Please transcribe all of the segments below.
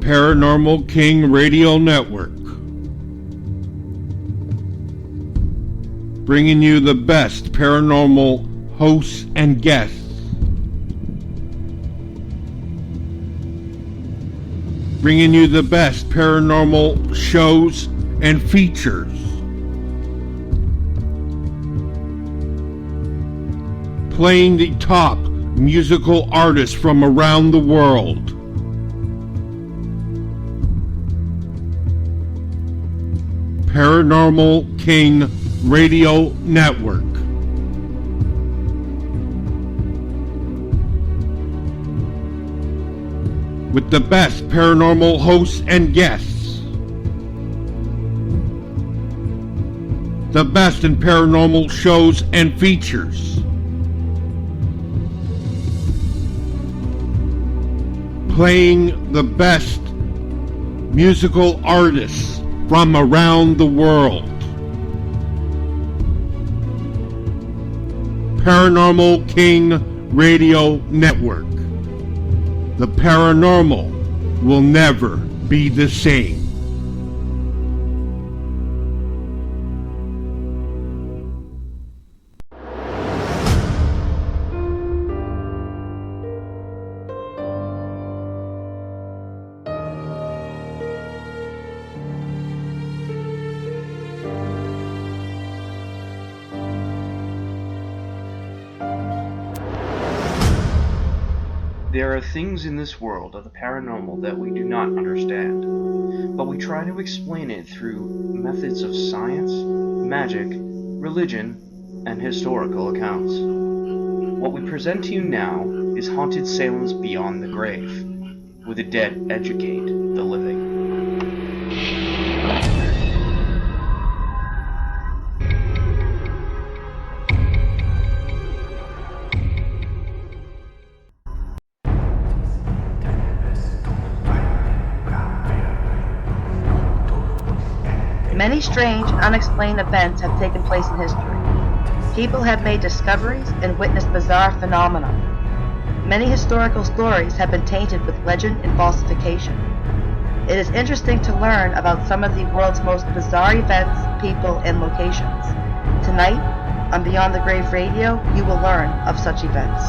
Paranormal King Radio Network, bringing you the best paranormal hosts and guests. Bringing you the best paranormal shows and features. Playing the top musical artists from around the world. Paranormal King Radio Network. With the best paranormal hosts and guests. The best in paranormal shows and features. Playing the best musical artists from around the world. Paranormal King Radio Network. The paranormal will never be the same. There are things in this world of the paranormal that we do not understand, but we try to explain it through methods of science, magic, religion, and historical accounts. What we present to you now is Haunted Salem's Beyond the Grave, where the dead educate the living. Many strange, unexplained events have taken place in history. People have made discoveries and witnessed bizarre phenomena. Many historical stories have been tainted with legend and falsification. It is interesting to learn about some of the world's most bizarre events, people, and locations. Tonight, on Beyond the Grave Radio, you will learn of such events.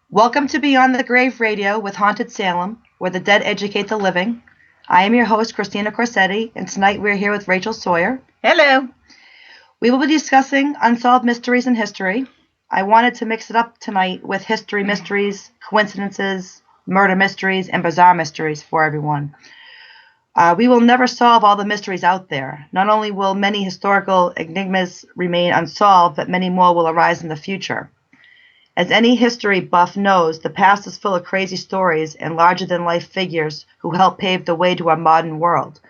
Welcome to Beyond the Grave Radio with Haunted Salem, where the dead educate the living. I am your host, Christina Crosetti, and tonight we're here with Rachel Sawyer. Hello. We will be discussing unsolved mysteries in history. I wanted to mix it up tonight with history mysteries, coincidences, murder mysteries, and bizarre mysteries for everyone. We will never solve all the mysteries out there. Not only will many historical enigmas remain unsolved, but many more will arise in the future. As any history buff knows, the past is full of crazy stories and larger-than-life figures who helped pave the way to our modern world.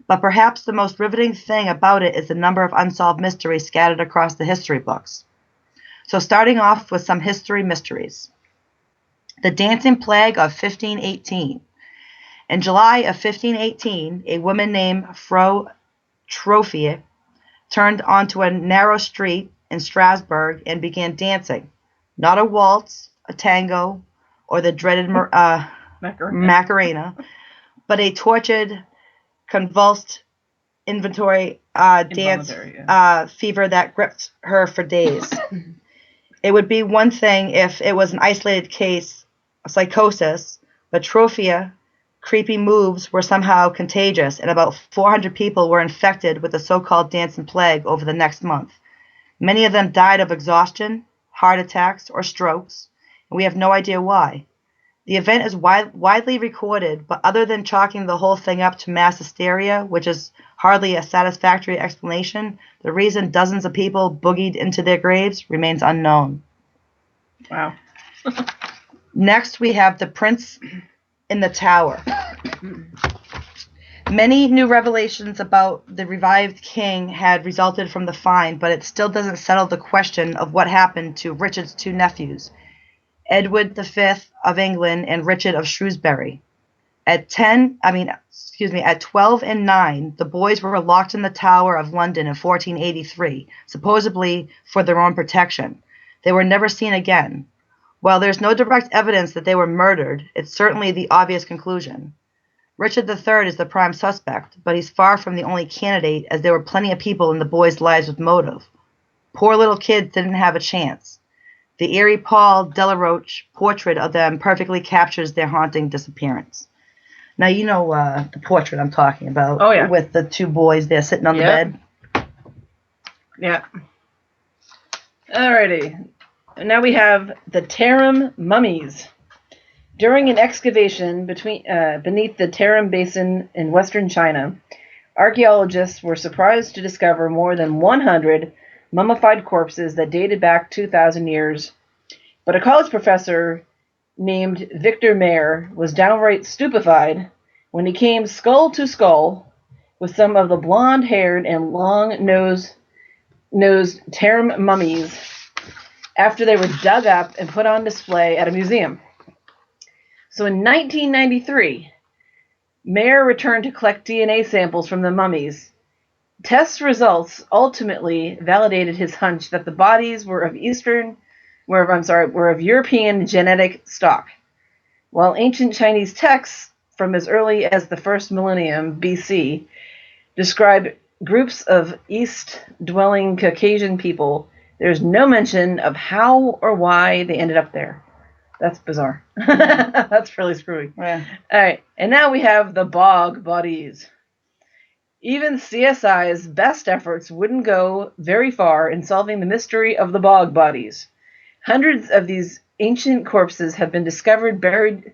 But perhaps the most riveting thing about it is the number of unsolved mysteries scattered across the history books. So starting off with some history mysteries. The Dancing Plague of 1518. In July of 1518, a woman named Fro Trophea turned onto a narrow street in Strasbourg and began dancing. Not a waltz, a tango, or the dreaded Macarena, but a tortured, convulsed inventory dance fever that gripped her for days. It would be one thing if it was an isolated case of psychosis, but Trophea creepy moves were somehow contagious, and about 400 people were infected with the so-called dancing plague over the next month. Many of them died of exhaustion, heart attacks, or strokes, and we have no idea why. The event is widely recorded, but other than chalking the whole thing up to mass hysteria, which is hardly a satisfactory explanation, the reason dozens of people boogied into their graves remains unknown. Wow. Next, we have the Prince in the Tower. Many new revelations about the revived king had resulted from the find, but it still doesn't settle the question of what happened to Richard's two nephews, Edward V of England and Richard of Shrewsbury. At 12 and 9, the boys were locked in the Tower of London in 1483, supposedly for their own protection. They were never seen again. While there's no direct evidence that they were murdered, it's certainly the obvious conclusion. Richard III is the prime suspect, but he's far from the only candidate, as there were plenty of people in the boys' lives with motive. Poor little kids didn't have a chance. The eerie Paul Delaroche portrait of them perfectly captures their haunting disappearance. Now, you know the portrait I'm talking about. Oh, yeah. With the two boys there sitting on the bed. Yeah. Alrighty. And now we have the Tarim mummies. During an excavation beneath the Tarim Basin in western China, archaeologists were surprised to discover more than 100 mummified corpses that dated back 2,000 years. But a college professor named Victor Mayer was downright stupefied when he came skull to skull with some of the blonde-haired and long-nosed Tarim mummies after they were dug up and put on display at a museum. So in 1993, Mayer returned to collect DNA samples from the mummies. Test results ultimately validated his hunch that the bodies were of European genetic stock, while ancient Chinese texts from as early as the first millennium BC describe groups of east-dwelling Caucasian people. There's no mention of how or why they ended up there. That's bizarre. That's really screwy. Yeah. All right, and now we have the bog bodies. Even CSI's best efforts wouldn't go very far in solving the mystery of the bog bodies. Hundreds of these ancient corpses have been discovered buried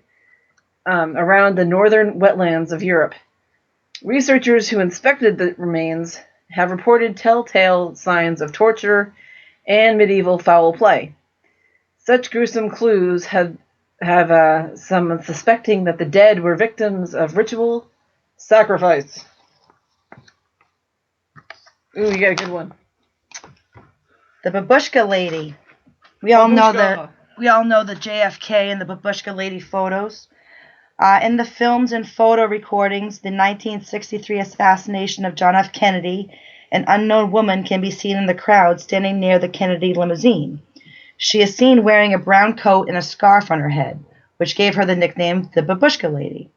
around the northern wetlands of Europe. Researchers who inspected the remains have reported telltale signs of torture and medieval foul play. Such gruesome clues have some suspecting that the dead were victims of ritual sacrifice. Ooh, you got a good one. The Babushka Lady. We all know the JFK and the Babushka Lady photos. In the films and photo recordings, the 1963 assassination of John F. Kennedy, an unknown woman can be seen in the crowd standing near the Kennedy limousine. She is seen wearing a brown coat and a scarf on her head, which gave her the nickname the Babushka Lady.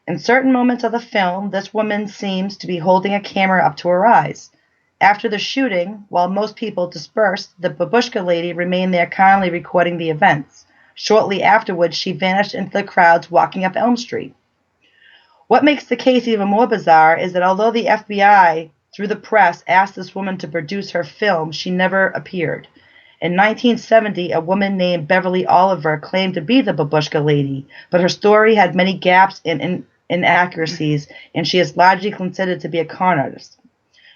In certain moments of the film, this woman seems to be holding a camera up to her eyes. After the shooting, while most people dispersed, the Babushka Lady remained there calmly recording the events. Shortly afterwards, she vanished into the crowds walking up Elm Street. What makes the case even more bizarre is that although the FBI, through the press, asked this woman to produce her film, she never appeared. In 1970, a woman named Beverly Oliver claimed to be the Babushka Lady, but her story had many gaps and inaccuracies, and she is largely considered to be a con artist.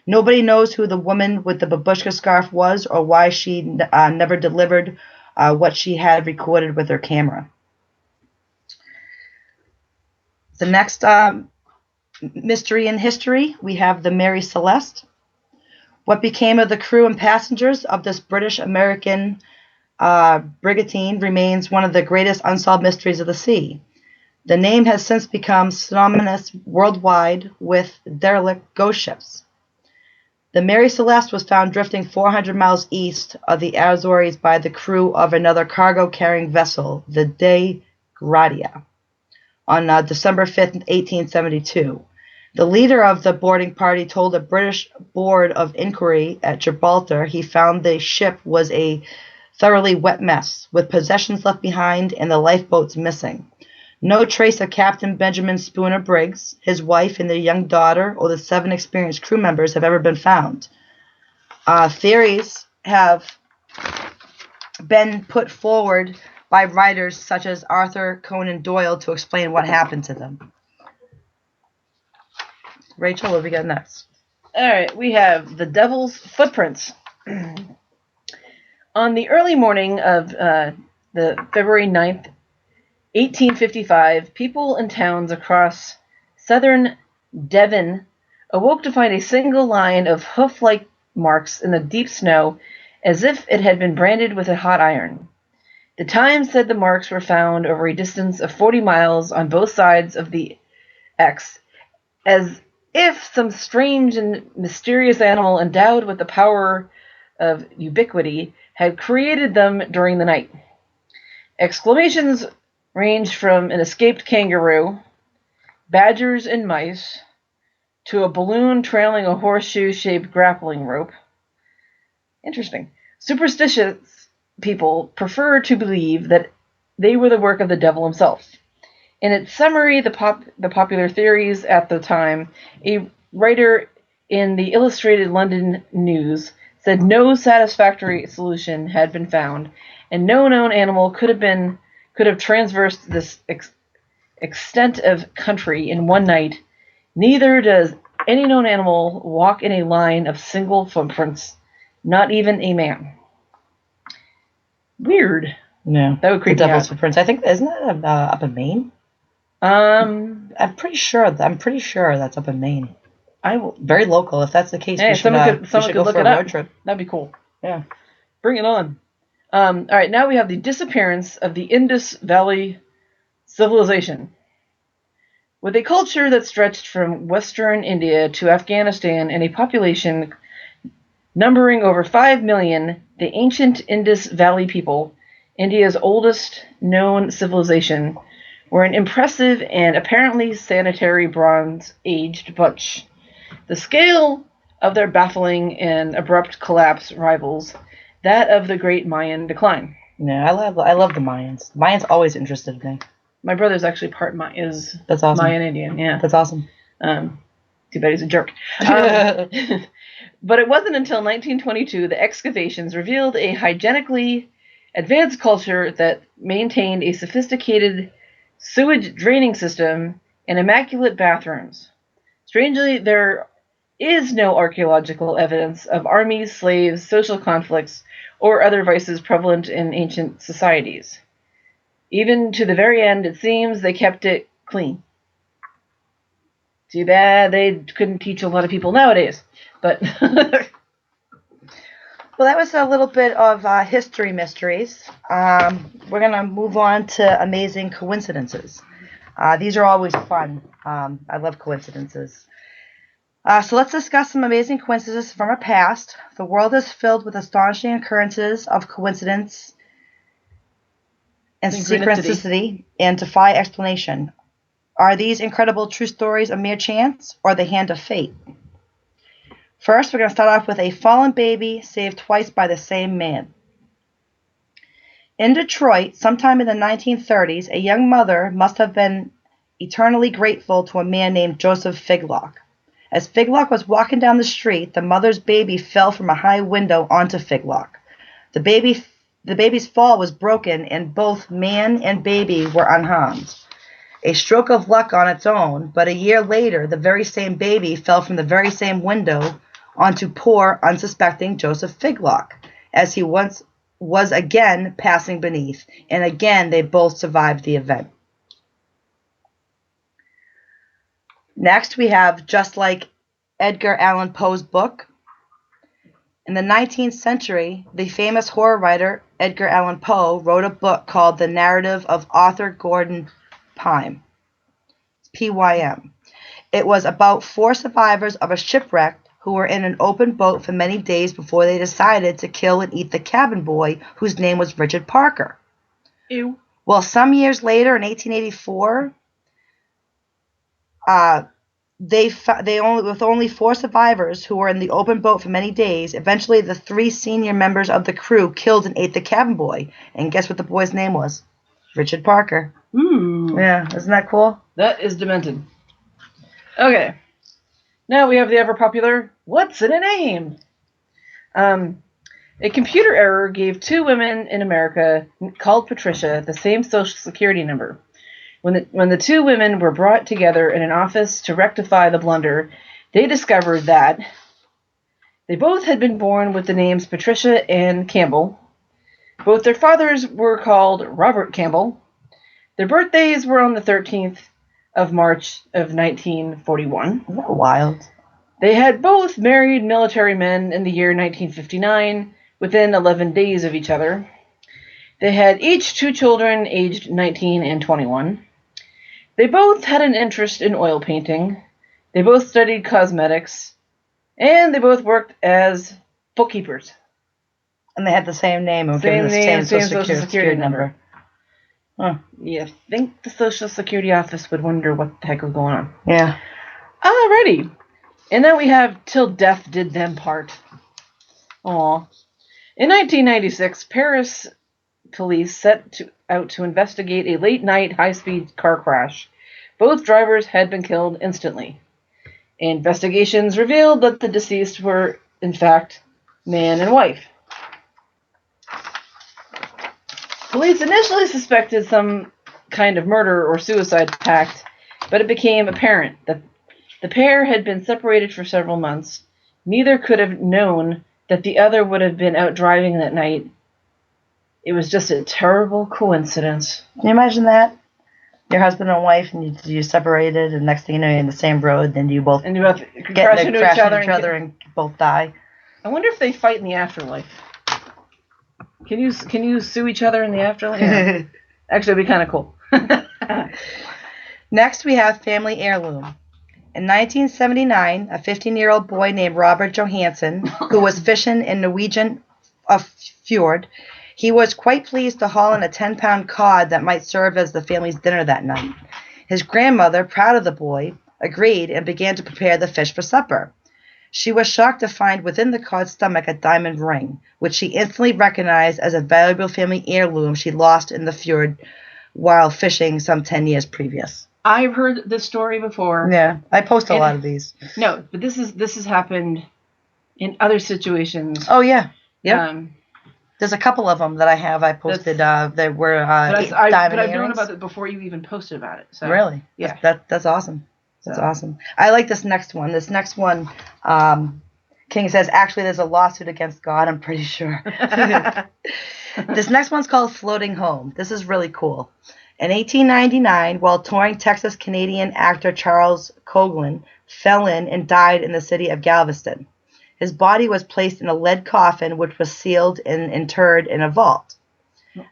Nobody knows who the woman with the babushka scarf was or why she never delivered what she had recorded with her camera. The next mystery in history, we have the Mary Celeste. What became of the crew and passengers of this British-American brigantine remains one of the greatest unsolved mysteries of the sea. The name has since become synonymous worldwide with derelict ghost ships. The Mary Celeste was found drifting 400 miles east of the Azores by the crew of another cargo-carrying vessel, the De Gradia, on December 5th, 1872. The leader of the boarding party told a British Board of Inquiry at Gibraltar he found the ship was a thoroughly wet mess, with possessions left behind and the lifeboats missing. No trace of Captain Benjamin Spooner Briggs, his wife and their young daughter, or the 7 experienced crew members have ever been found. Theories have been put forward by writers such as Arthur Conan Doyle to explain what happened to them. Rachel, what have we got next? All right, we have the Devil's Footprints. On the early morning of the February 9th, 1855, people in towns across southern Devon awoke to find a single line of hoof-like marks in the deep snow, as if it had been branded with a hot iron. The Times said the marks were found over a distance of 40 miles on both sides of the X, as if some strange and mysterious animal endowed with the power of ubiquity had created them during the night. Exclamations ranged from an escaped kangaroo, badgers and mice, to a balloon trailing a horseshoe-shaped grappling rope. Interesting. Superstitious people prefer to believe that they were the work of the devil himself. In its summary, the popular theories at the time, a writer in the Illustrated London News said no satisfactory solution had been found, and no known animal could have traversed this extent of country in one night. Neither does any known animal walk in a line of single footprints, not even a man. Weird. No, that would creep the me devil's out. footprints. I think isn't that up in Maine? I'm pretty sure that's up in Maine. Very local. If that's the case, Hey, we should, someone could go look for it a up. road trip. That'd be cool. Yeah. Bring it on. All right, now we have the disappearance of the Indus Valley civilization. With a culture that stretched from western India to Afghanistan and a population numbering over 5 million, the ancient Indus Valley people, India's oldest known civilization, were an impressive and apparently sanitary Bronze-aged bunch. The scale of their baffling and abrupt collapse rivals that of the Great Mayan decline. No, I love the Mayans. Mayans always interested me. My brother's actually part That's awesome. Mayan Indian. Yeah, that's awesome. Too bad he's a jerk. But it wasn't until 1922 the excavations revealed a hygienically advanced culture that maintained a sophisticated sewage draining system and immaculate bathrooms. Strangely, there is no archaeological evidence of armies, slaves, social conflicts, or other vices prevalent in ancient societies. Even to the very end, it seems they kept it clean. Too bad they couldn't teach a lot of people nowadays. But Well, that was a little bit of history mysteries. We're going to move on to amazing coincidences. These are always fun. I love coincidences. So let's discuss some amazing coincidences from our past. The world is filled with astonishing occurrences of coincidence and synchronicity and defy explanation. Are these incredible true stories a mere chance or the hand of fate? First, we're going to start off with a fallen baby saved twice by the same man. In Detroit, sometime in the 1930s, a young mother must have been eternally grateful to a man named Joseph Figlock. As Figlock was walking down the street, the mother's baby fell from a high window onto Figlock. The baby's fall was broken, and both man and baby were unharmed. A stroke of luck on its own, but a year later, the very same baby fell from the very same window onto poor, unsuspecting Joseph Figlock, as he once was again passing beneath, and again they both survived the event. Next, we have Just Like Edgar Allan Poe's book. In the 19th century, the famous horror writer Edgar Allan Poe wrote a book called The Narrative of Arthur Gordon Pym. P-Y-M. It was about 4 survivors of a shipwreck who were in an open boat for many days before they decided to kill and eat the cabin boy, whose name was Richard Parker. Ew. Well, some years later, in 1884, with only 4 survivors who were in the open boat for many days, eventually the 3 senior members of the crew killed and ate the cabin boy. And guess what the boy's name was? Richard Parker. Ooh. Yeah, isn't that cool? That is demented. Okay. Now we have the ever-popular, what's in a name? A computer error gave 2 women in America called Patricia the same social security number. When the 2 women were brought together in an office to rectify the blunder, they discovered that they both had been born with the names Patricia and Campbell. Both their fathers were called Robert Campbell. Their birthdays were on the 13th of March of 1941. Isn't that wild? They had both married military men in the year 1959, within 11 days of each other. They had each 2 children aged 19 and 21. They both had an interest in oil painting. They both studied cosmetics. And they both worked as bookkeepers. And they had the same name. Same name, same social security number. You think the Social Security office would wonder what the heck was going on. Yeah. Alrighty. And then we have Till Death Did Them Part. Aw. In 1996, Paris police set out to investigate a late-night high-speed car crash. Both drivers had been killed instantly. Investigations revealed that the deceased were, in fact, man and wife. Police initially suspected some kind of murder or suicide pact, but it became apparent that the pair had been separated for several months. Neither could have known that the other would have been out driving that night. It was just a terrible coincidence. Can you imagine that? Your husband and wife, and you separated, and next thing you know, you're in the same road, then you both And you both crash into each other and both die. I wonder if they fight in the afterlife. Can you sue each other in the afterlife? Yeah. Actually, it'd be kind of cool. Next, we have Family Heirloom. In 1979, a 15-year-old boy named Robert Johansson, who was fishing in Norwegian fjord, he was quite pleased to haul in a 10-pound cod that might serve as the family's dinner that night. His grandmother, proud of the boy, agreed and began to prepare the fish for supper. She was shocked to find within the cod's stomach a diamond ring, which she instantly recognized as a valuable family heirloom she lost in the fjord while fishing some 10 years previous. I've heard this story before. Yeah, I post a lot of these. No, but this has happened in other situations. Oh yeah, yeah. There's a couple of them that I posted that were diamond but I've earrings. known about it before you even posted about it. So really? Yeah. That's awesome. That's awesome. I like this next one. This next one, King says, actually, there's a lawsuit against God, I'm pretty sure. This next one's called Floating Home. This is really cool. In 1899, while touring, Texas-Canadian actor Charles Coughlin fell in and died in the city of Galveston. His body was placed in a lead coffin, which was sealed and interred in a vault.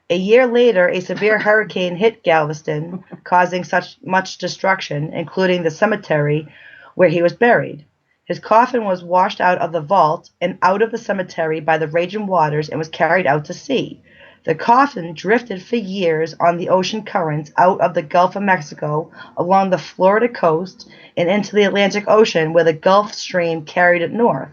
A year later, a severe hurricane hit Galveston, causing such much destruction, including the cemetery where he was buried. His coffin was washed out of the vault and out of the cemetery by the raging waters and was carried out to sea. The coffin drifted for years on the ocean currents out of the Gulf of Mexico, along the Florida coast, and into the Atlantic Ocean, where the Gulf Stream carried it north.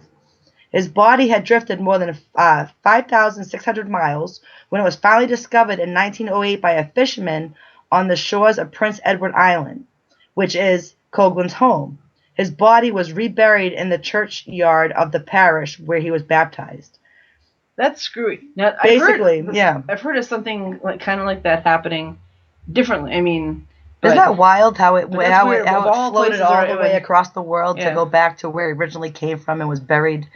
His body had drifted more than 5,600 miles when it was finally discovered in 1908 by a fisherman on the shores of Prince Edward Island, which is Coughlin's home. His body was reburied in the churchyard of the parish where he was baptized. That's screwy. Now, I've heard of something kind of like that happening differently. I mean, isn't that wild how it floated all the way across the world to go back to where it originally came from and was buried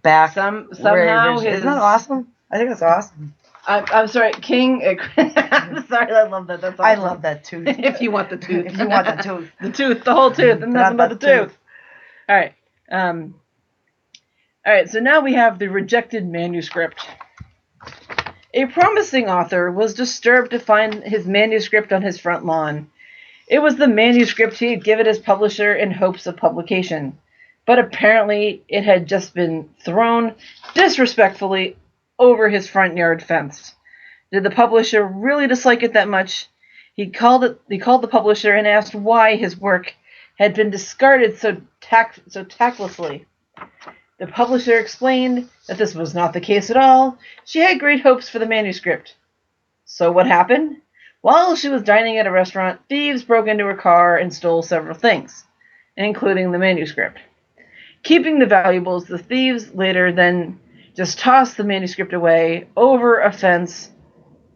back somehow. Isn't that awesome? I think that's awesome. I'm sorry, King. I'm sorry, I love that. That's awesome. I love that tooth. If you want the tooth. If you want the tooth. The tooth, the whole tooth, and nothing but the tooth. All right. All right, so now we have the rejected manuscript. A promising author was disturbed to find his manuscript on his front lawn. It was the manuscript he had given his publisher in hopes of publication, but apparently it had just been thrown disrespectfully over his front yard fence. Did the publisher really dislike it that much? He called the publisher and asked why his work had been discarded so tactlessly. The publisher explained that this was not the case at all. She had great hopes for the manuscript. So what happened? While she was dining at a restaurant, thieves broke into her car and stole several things, including the manuscript. Keeping the valuables, the thieves later then just tossed the manuscript away over a fence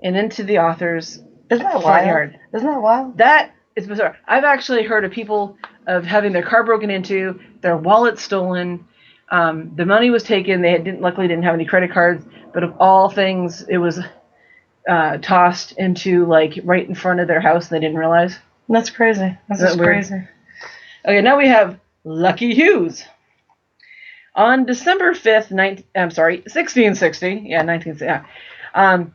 and into the author's front yard. Isn't that wild? That is bizarre. I've actually heard of people of having their car broken into, their wallet stolen. The money was taken. They luckily didn't have any credit cards, but of all things, it was tossed into right in front of their house. And they didn't realize. That's crazy. That's just crazy. Okay, now we have Lucky Hughes. On December 5th, 1660. Yeah, 1960.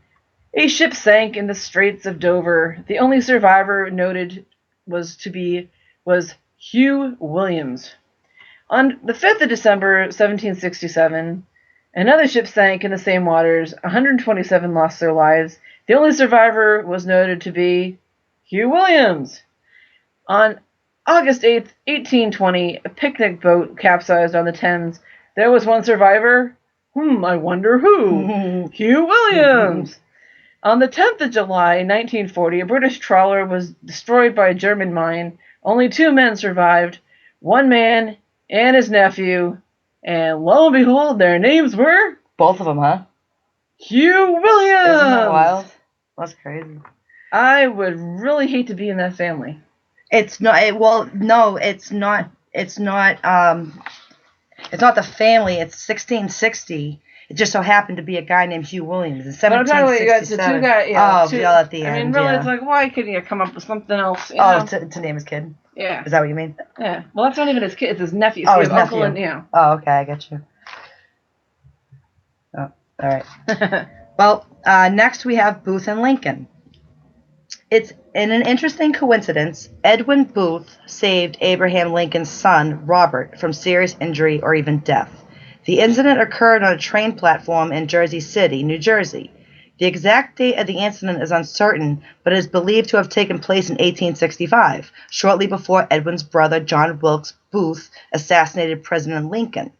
A ship sank in the Straits of Dover. The only survivor noted was Hugh Williams. On the 5th of December, 1767, another ship sank in the same waters. 127 lost their lives. The only survivor was noted to be Hugh Williams. On August 8th, 1820, a picnic boat capsized on the Thames. There was one survivor. I wonder who? Hugh Williams. On the 10th of July, 1940, a British trawler was destroyed by a German mine. Only 2 men survived, 1 man and his nephew, and lo and behold, their names were... Both of them, huh? Hugh Williams! Isn't that wild? That's crazy. I would really hate to be in that family. It's not. No, it's not. It's not. It's not the family. It's 1660. It just so happened to be a guy named Hugh Williams in 1767. You got the 2 guys. Yeah, oh, yeah, at the end. I mean, really, yeah. It's like, why couldn't you come up with something else? To name his kid. Yeah. Is that what you mean? Yeah. Well, that's not even his kid. It's his nephew. Oh, his nephew. Uncle and, yeah. Oh, okay, I get you. Oh, all right. Well, next we have Booth and Lincoln. It's in an interesting coincidence, Edwin Booth saved Abraham Lincoln's son, Robert, from serious injury or even death. The incident occurred on a train platform in Jersey City, New Jersey. The exact date of the incident is uncertain, but is believed to have taken place in 1865, shortly before Edwin's brother, John Wilkes Booth, assassinated President Lincoln.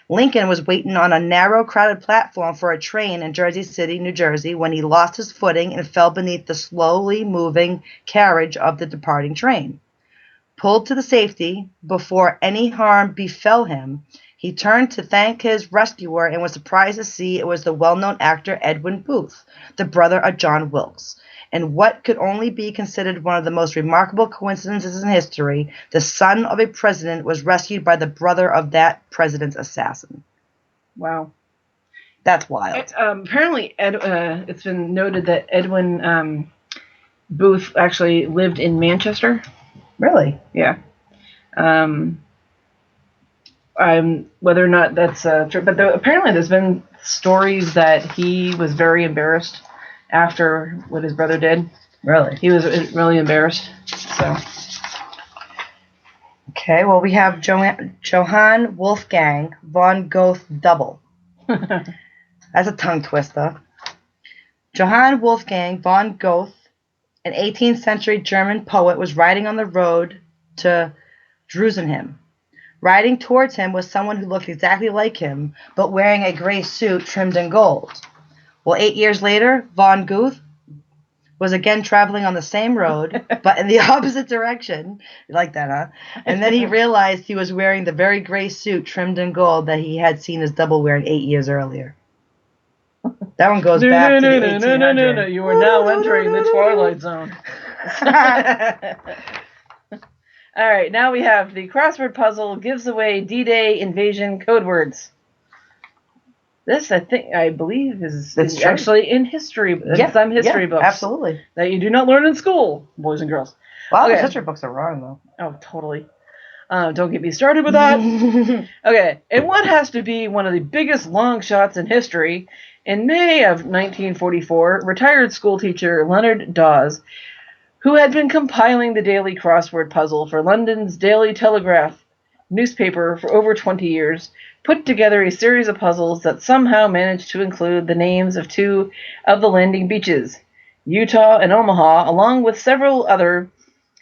Lincoln was waiting on a narrow, crowded platform for a train in Jersey City, New Jersey, when he lost his footing and fell beneath the slowly moving carriage of the departing train. Pulled to the safety before any harm befell him, he turned to thank his rescuer and was surprised to see it was the well-known actor Edwin Booth, the brother of John Wilkes. And what could only be considered one of the most remarkable coincidences in history, the son of a president was rescued by the brother of that president's assassin. Wow. That's wild. Apparently, it's been noted that Edwin Booth actually lived in Manchester. Really? Yeah. Whether or not that's true, but apparently there's been stories that he was very embarrassed after what his brother did. Really? He was really embarrassed. So. Okay, well, we have Johann Wolfgang von Goethe double. That's a tongue twister. Johann Wolfgang von Goethe, an 18th century German poet, was riding on the road to Drusenheim. Riding towards him was someone who looked exactly like him, but wearing a gray suit trimmed in gold. Well, 8 years later, von Goethe was again traveling on the same road, but in the opposite direction. You like that, huh? And then he realized he was wearing the very gray suit trimmed in gold that he had seen his double wearing 8 years earlier. That one goes back to the 1800s. No. You are now entering the Twilight Zone. All right, now we have the crossword puzzle gives away D-Day invasion code words. This, I believe, is actually in history, some history books. Absolutely. That you do not learn in school, boys and girls. Well, the history books are wrong, though. Oh, totally. Don't get me started with that. Okay, and what has to be one of the biggest long shots in history, in May of 1944, retired schoolteacher Leonard Dawes, who had been compiling the daily crossword puzzle for London's Daily Telegraph newspaper for over 20 years, put together a series of puzzles that somehow managed to include the names of 2 of the landing beaches, Utah and Omaha, along with several other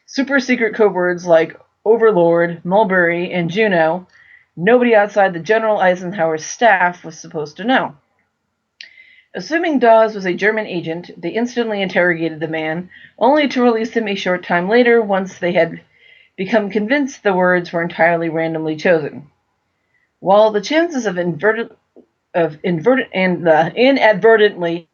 super secret code words like Overlord, Mulberry, and Juno. Nobody outside the General Eisenhower's staff was supposed to know. Assuming Dawes was a German agent, they instantly interrogated the man, only to release him a short time later once they had become convinced the words were entirely randomly chosen. While the chances of inadvertently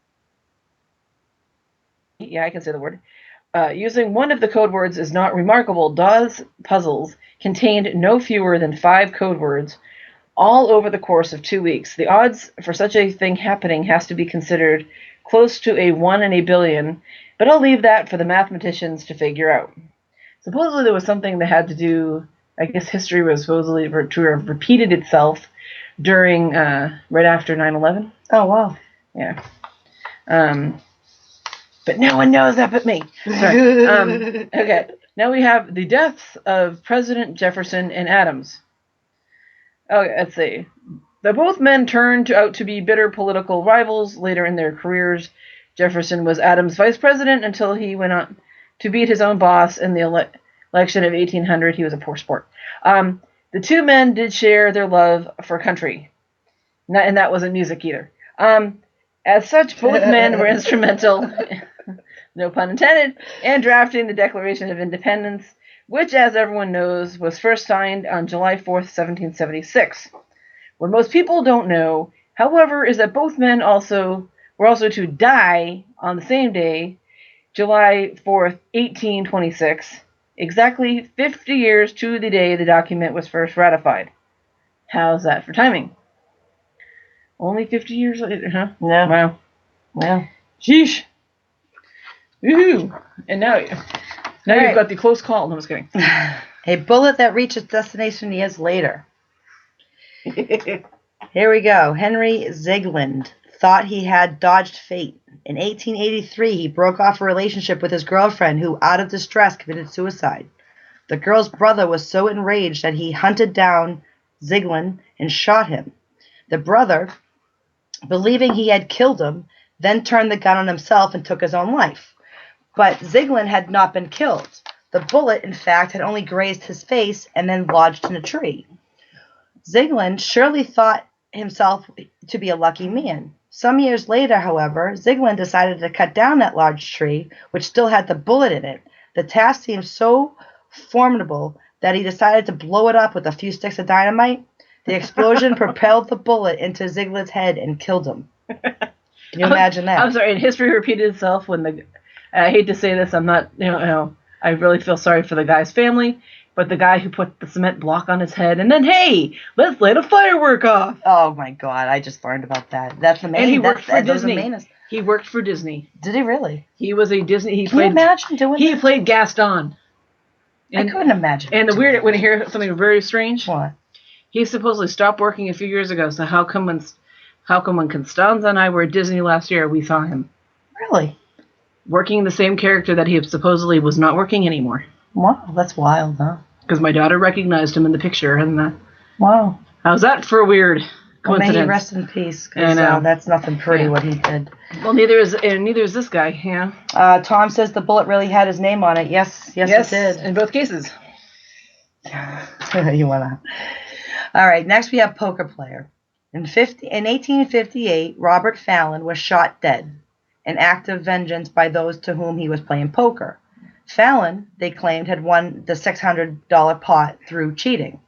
using one of the code words is not remarkable, Dawes' puzzles contained no fewer than 5 code words, all over the course of 2 weeks. The odds for such a thing happening has to be considered close to a 1 in a billion, but I'll leave that for the mathematicians to figure out. Supposedly there was something that had to do, I guess history was supposedly to have repeated itself during, right after 9/11. Oh, wow. Yeah. But no one knows that but me. Sorry. Okay, now we have the deaths of President Jefferson and Adams. Okay, let's see. Though both men turned out to be bitter political rivals later in their careers, Jefferson was Adams' vice president until he went on to beat his own boss in the election of 1800. He was a poor sport. The two men did share their love for country, and that wasn't music either. As such, both men were instrumental, no pun intended, in drafting the Declaration of Independence, which, as everyone knows, was first signed on July 4th, 1776. What most people don't know, however, is that both men were also to die on the same day, July 4th, 1826, exactly 50 years to the day the document was first ratified. How's that for timing? Only 50 years later, huh? Yeah. Wow. Yeah. Sheesh. Woohoo. And now you've right. got the close call. No, I'm just kidding. A bullet that reached its destination years later. Here we go. Henry Ziegland thought he had dodged fate. In 1883, he broke off a relationship with his girlfriend who, out of distress, committed suicide. The girl's brother was so enraged that he hunted down Ziegland and shot him. The brother, believing he had killed him, then turned the gun on himself and took his own life. But Ziegland had not been killed. The bullet, in fact, had only grazed his face and then lodged in a tree. Ziegland surely thought himself to be a lucky man. Some years later, however, Ziegland decided to cut down that large tree, which still had the bullet in it. The task seemed so formidable that he decided to blow it up with a few sticks of dynamite. The explosion propelled the bullet into Ziegland's head and killed him. Can you imagine that? I'm sorry, and history repeated itself when I hate to say this, I'm not, I really feel sorry for the guy's family, but the guy who put the cement block on his head and then, hey, let's light a firework off. Oh my God, I just learned about that. That's the main. And he worked for Disney. He worked for Disney. Did he really? He was a Disney. Can you imagine doing that? He played Gaston. I couldn't imagine. And the weird, when you hear something very strange, what? He supposedly stopped working a few years ago. So how come when Constanza and I were at Disney last year, we saw him? Really? Working the same character that he supposedly was not working anymore. Wow, that's wild, huh? Because my daughter recognized him in the picture, and wow, how's that for a weird coincidence? Well, may he rest in peace. Because that's nothing pretty what he did. Well, neither is this guy. Yeah. Tom says the bullet really had his name on it. Yes, it did. In both cases. You wanna? All right. Next, we have poker player. In 1858, Robert Fallon was shot dead, an act of vengeance by those to whom he was playing poker. Fallon, they claimed, had won the $600 pot through cheating.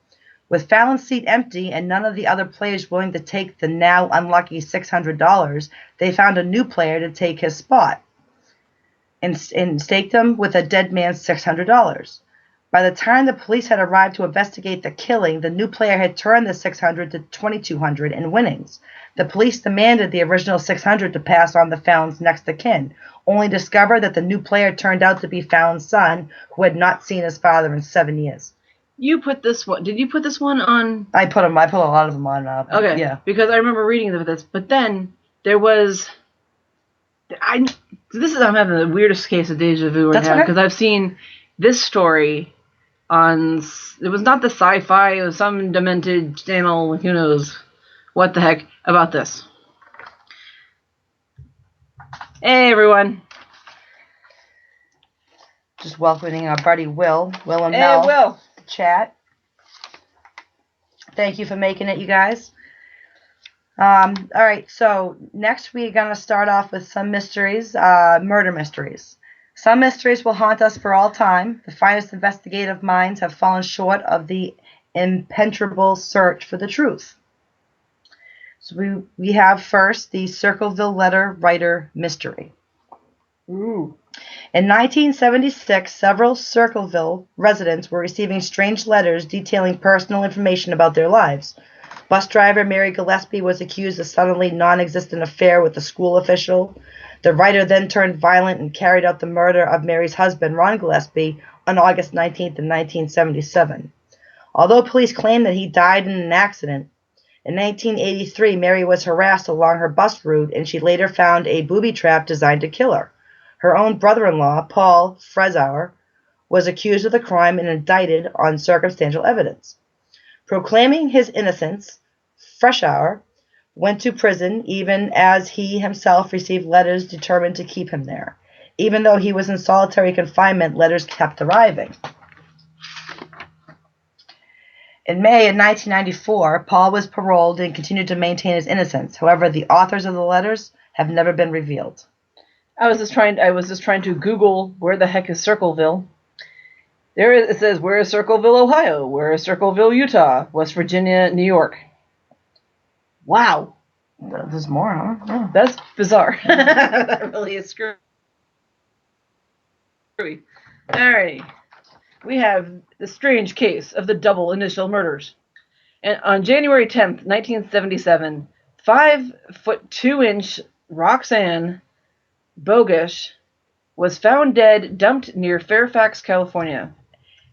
With Fallon's seat empty and none of the other players willing to take the now unlucky $600, they found a new player to take his spot and staked him with a dead man's $600. By the time the police had arrived to investigate the killing, the new player had turned the $600 to $2,200 in winnings. The police demanded the original $600 to pass on to Fallon's next of kin, only discovered that the new player turned out to be Fallon's son, who had not seen his father in 7 years. You put this one. Did you put this one on? I put a lot of them on. Okay. Yeah. Because I remember reading this, but then there was. I'm having the weirdest case of deja vu right now because I've seen this story on. It was not the Sci-Fi. It was some demented channel. Who knows what the heck about this? Hey everyone. Just welcoming our buddy Will and hey, Mel. Will. Chat. Thank you for making it, you guys. All right, so next we're going to start off with some mysteries, murder mysteries. Some mysteries will haunt us for all time. The finest investigative minds have fallen short of the impenetrable search for the truth. So we have first the Circleville letter writer mystery. Ooh. In 1976, several Circleville residents were receiving strange letters detailing personal information about their lives. Bus driver Mary Gillespie was accused of suddenly non-existent affair with a school official. The writer then turned violent and carried out the murder of Mary's husband, Ron Gillespie, on August 19th in 1977. Although police claim that he died in an accident, in 1983, Mary was harassed along her bus route and she later found a booby trap designed to kill her. Her own brother-in-law, Paul Fresauer, was accused of the crime and indicted on circumstantial evidence. Proclaiming his innocence, Fresauer went to prison, even as he himself received letters determined to keep him there. Even though he was in solitary confinement, letters kept arriving. In May of 1994, Paul was paroled and continued to maintain his innocence. However, the authors of the letters have never been revealed. I was just trying to Google where the heck is Circleville. It says, where is Circleville, Ohio? Where is Circleville, Utah? West Virginia, New York. Wow. There's more, huh? Oh, that's bizarre. That really is screwy. Alrighty. We have the strange case of the double initial murders. And on January 10th, 1977, 5'2" Roxanne Bogusch was found dead, dumped near Fairfax, California.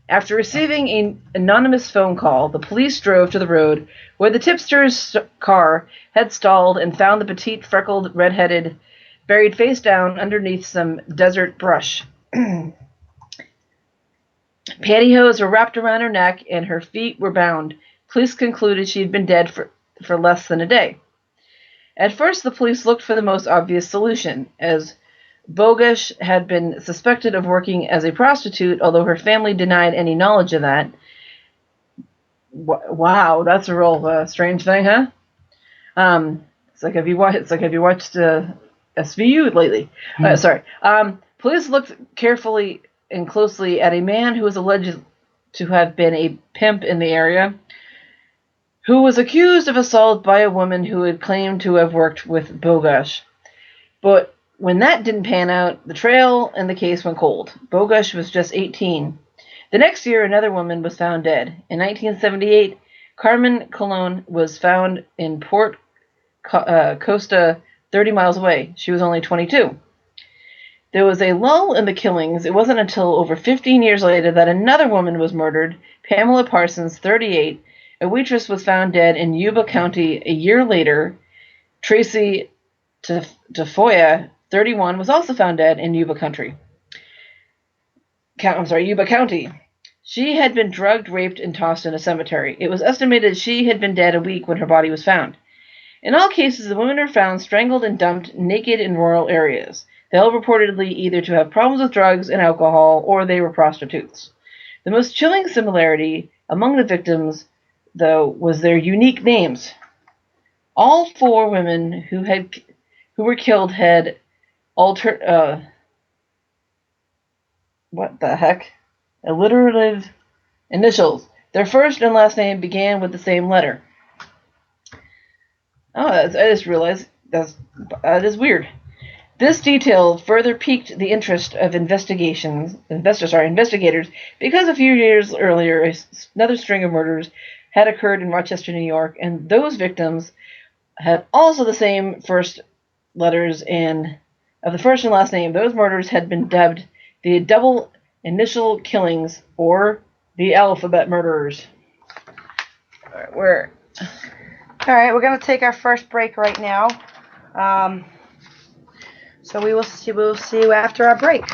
After receiving an anonymous phone call, the police drove to the road where the tipster's car had stalled and found the petite, freckled, red-headed buried face down underneath some desert brush. Pantyhose were wrapped around her neck and her feet were bound. Police concluded she had been dead for less than a day. At first, the police looked for the most obvious solution, as Bogusch had been suspected of working as a prostitute, although her family denied any knowledge of that. Wow, that's a real strange thing, huh? It's like have you watched SVU lately? Sorry. Police looked carefully and closely at a man who was alleged to have been a pimp in the area, who was accused of assault by a woman who had claimed to have worked with Bogusch. But when that didn't pan out, the trail and the case went cold. Bogusch was just 18. The next year, another woman was found dead. In 1978, Carmen Colon was found in Port Costa, 30 miles away. She was only 22. There was a lull in the killings. It wasn't until over 15 years later that another woman was murdered. Pamela Parsons, 38. A waitress was found dead in Yuba County a year later. Tracy Tafoya, 31, was also found dead in Yuba County. She had been drugged, raped, and tossed in a cemetery. It was estimated she had been dead a week when her body was found. In all cases, the women were found strangled and dumped naked in rural areas. They all reportedly either to have problems with drugs and alcohol, or they were prostitutes. The most chilling similarity among the victims, though, was their unique names. All four women who were killed had alliterative initials. Their first and last name began with the same letter. Oh, I just realized that is weird. This detail further piqued the interest of investigators, because a few years earlier, another string of murders had occurred in Rochester, New York, and those victims had also the same first letters and of the first and last name. Those murders had been dubbed the double initial killings, or the alphabet murderers. All right, we're going to take our first break right now. So we will see you after our break.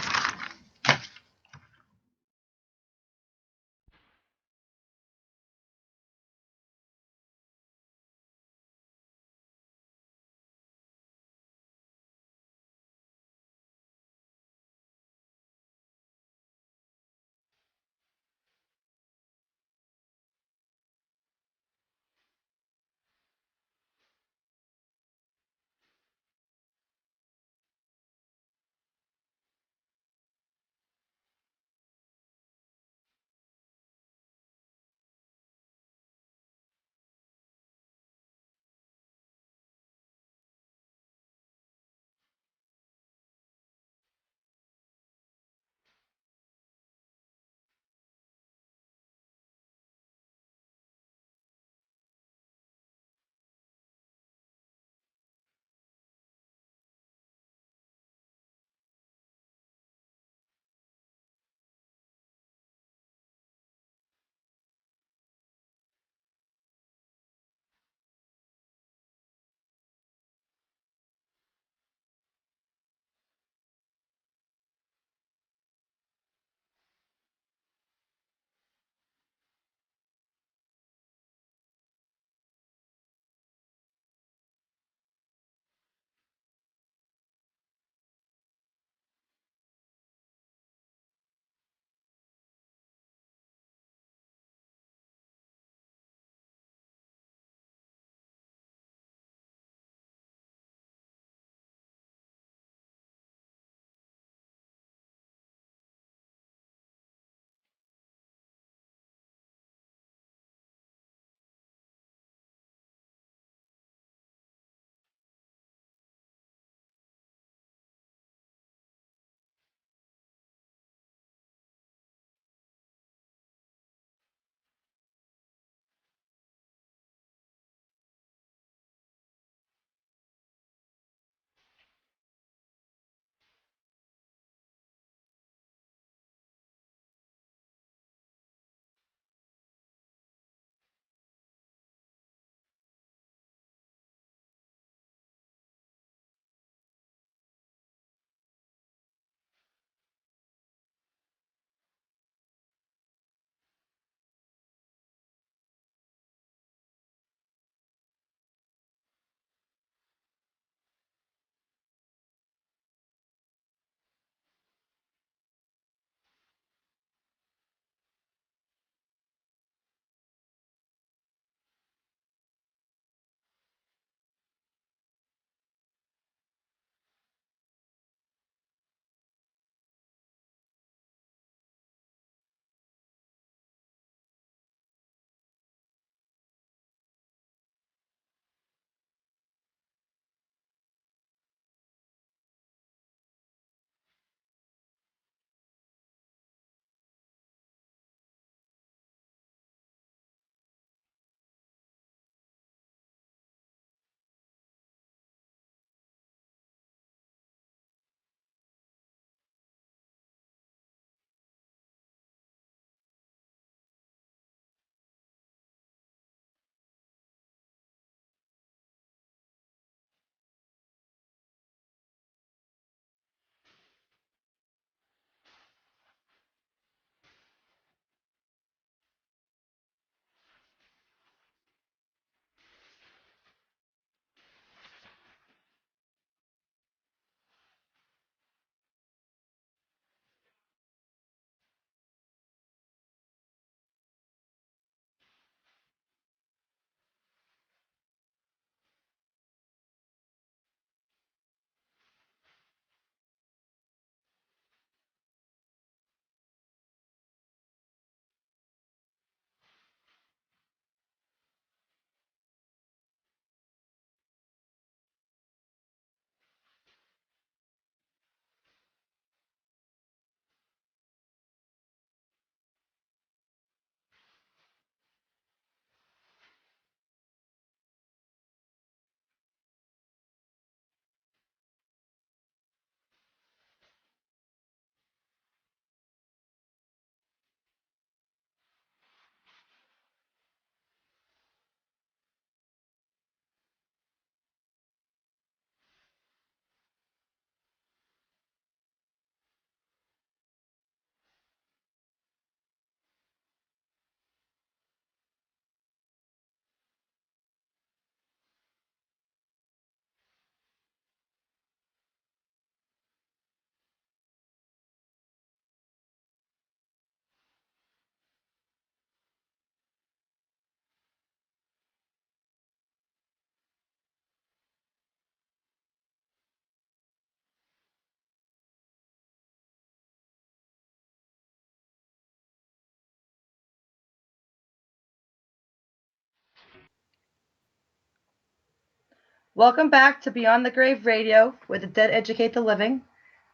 Welcome back to Beyond the Grave Radio, where the dead educate the living.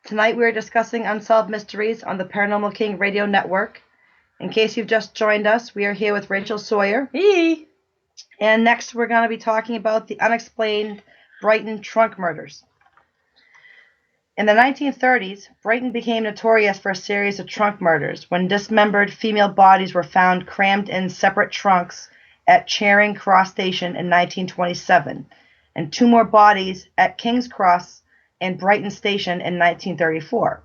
Tonight we are discussing unsolved mysteries on the Paranormal King Radio Network. In case you've just joined us, we are here with Rachel Sawyer. Hey! And next we're going to be talking about the unexplained Brighton trunk murders. In the 1930s, Brighton became notorious for a series of trunk murders when dismembered female bodies were found crammed in separate trunks at Charing Cross Station in 1927, and 2 more bodies at King's Cross and Brighton Station in 1934.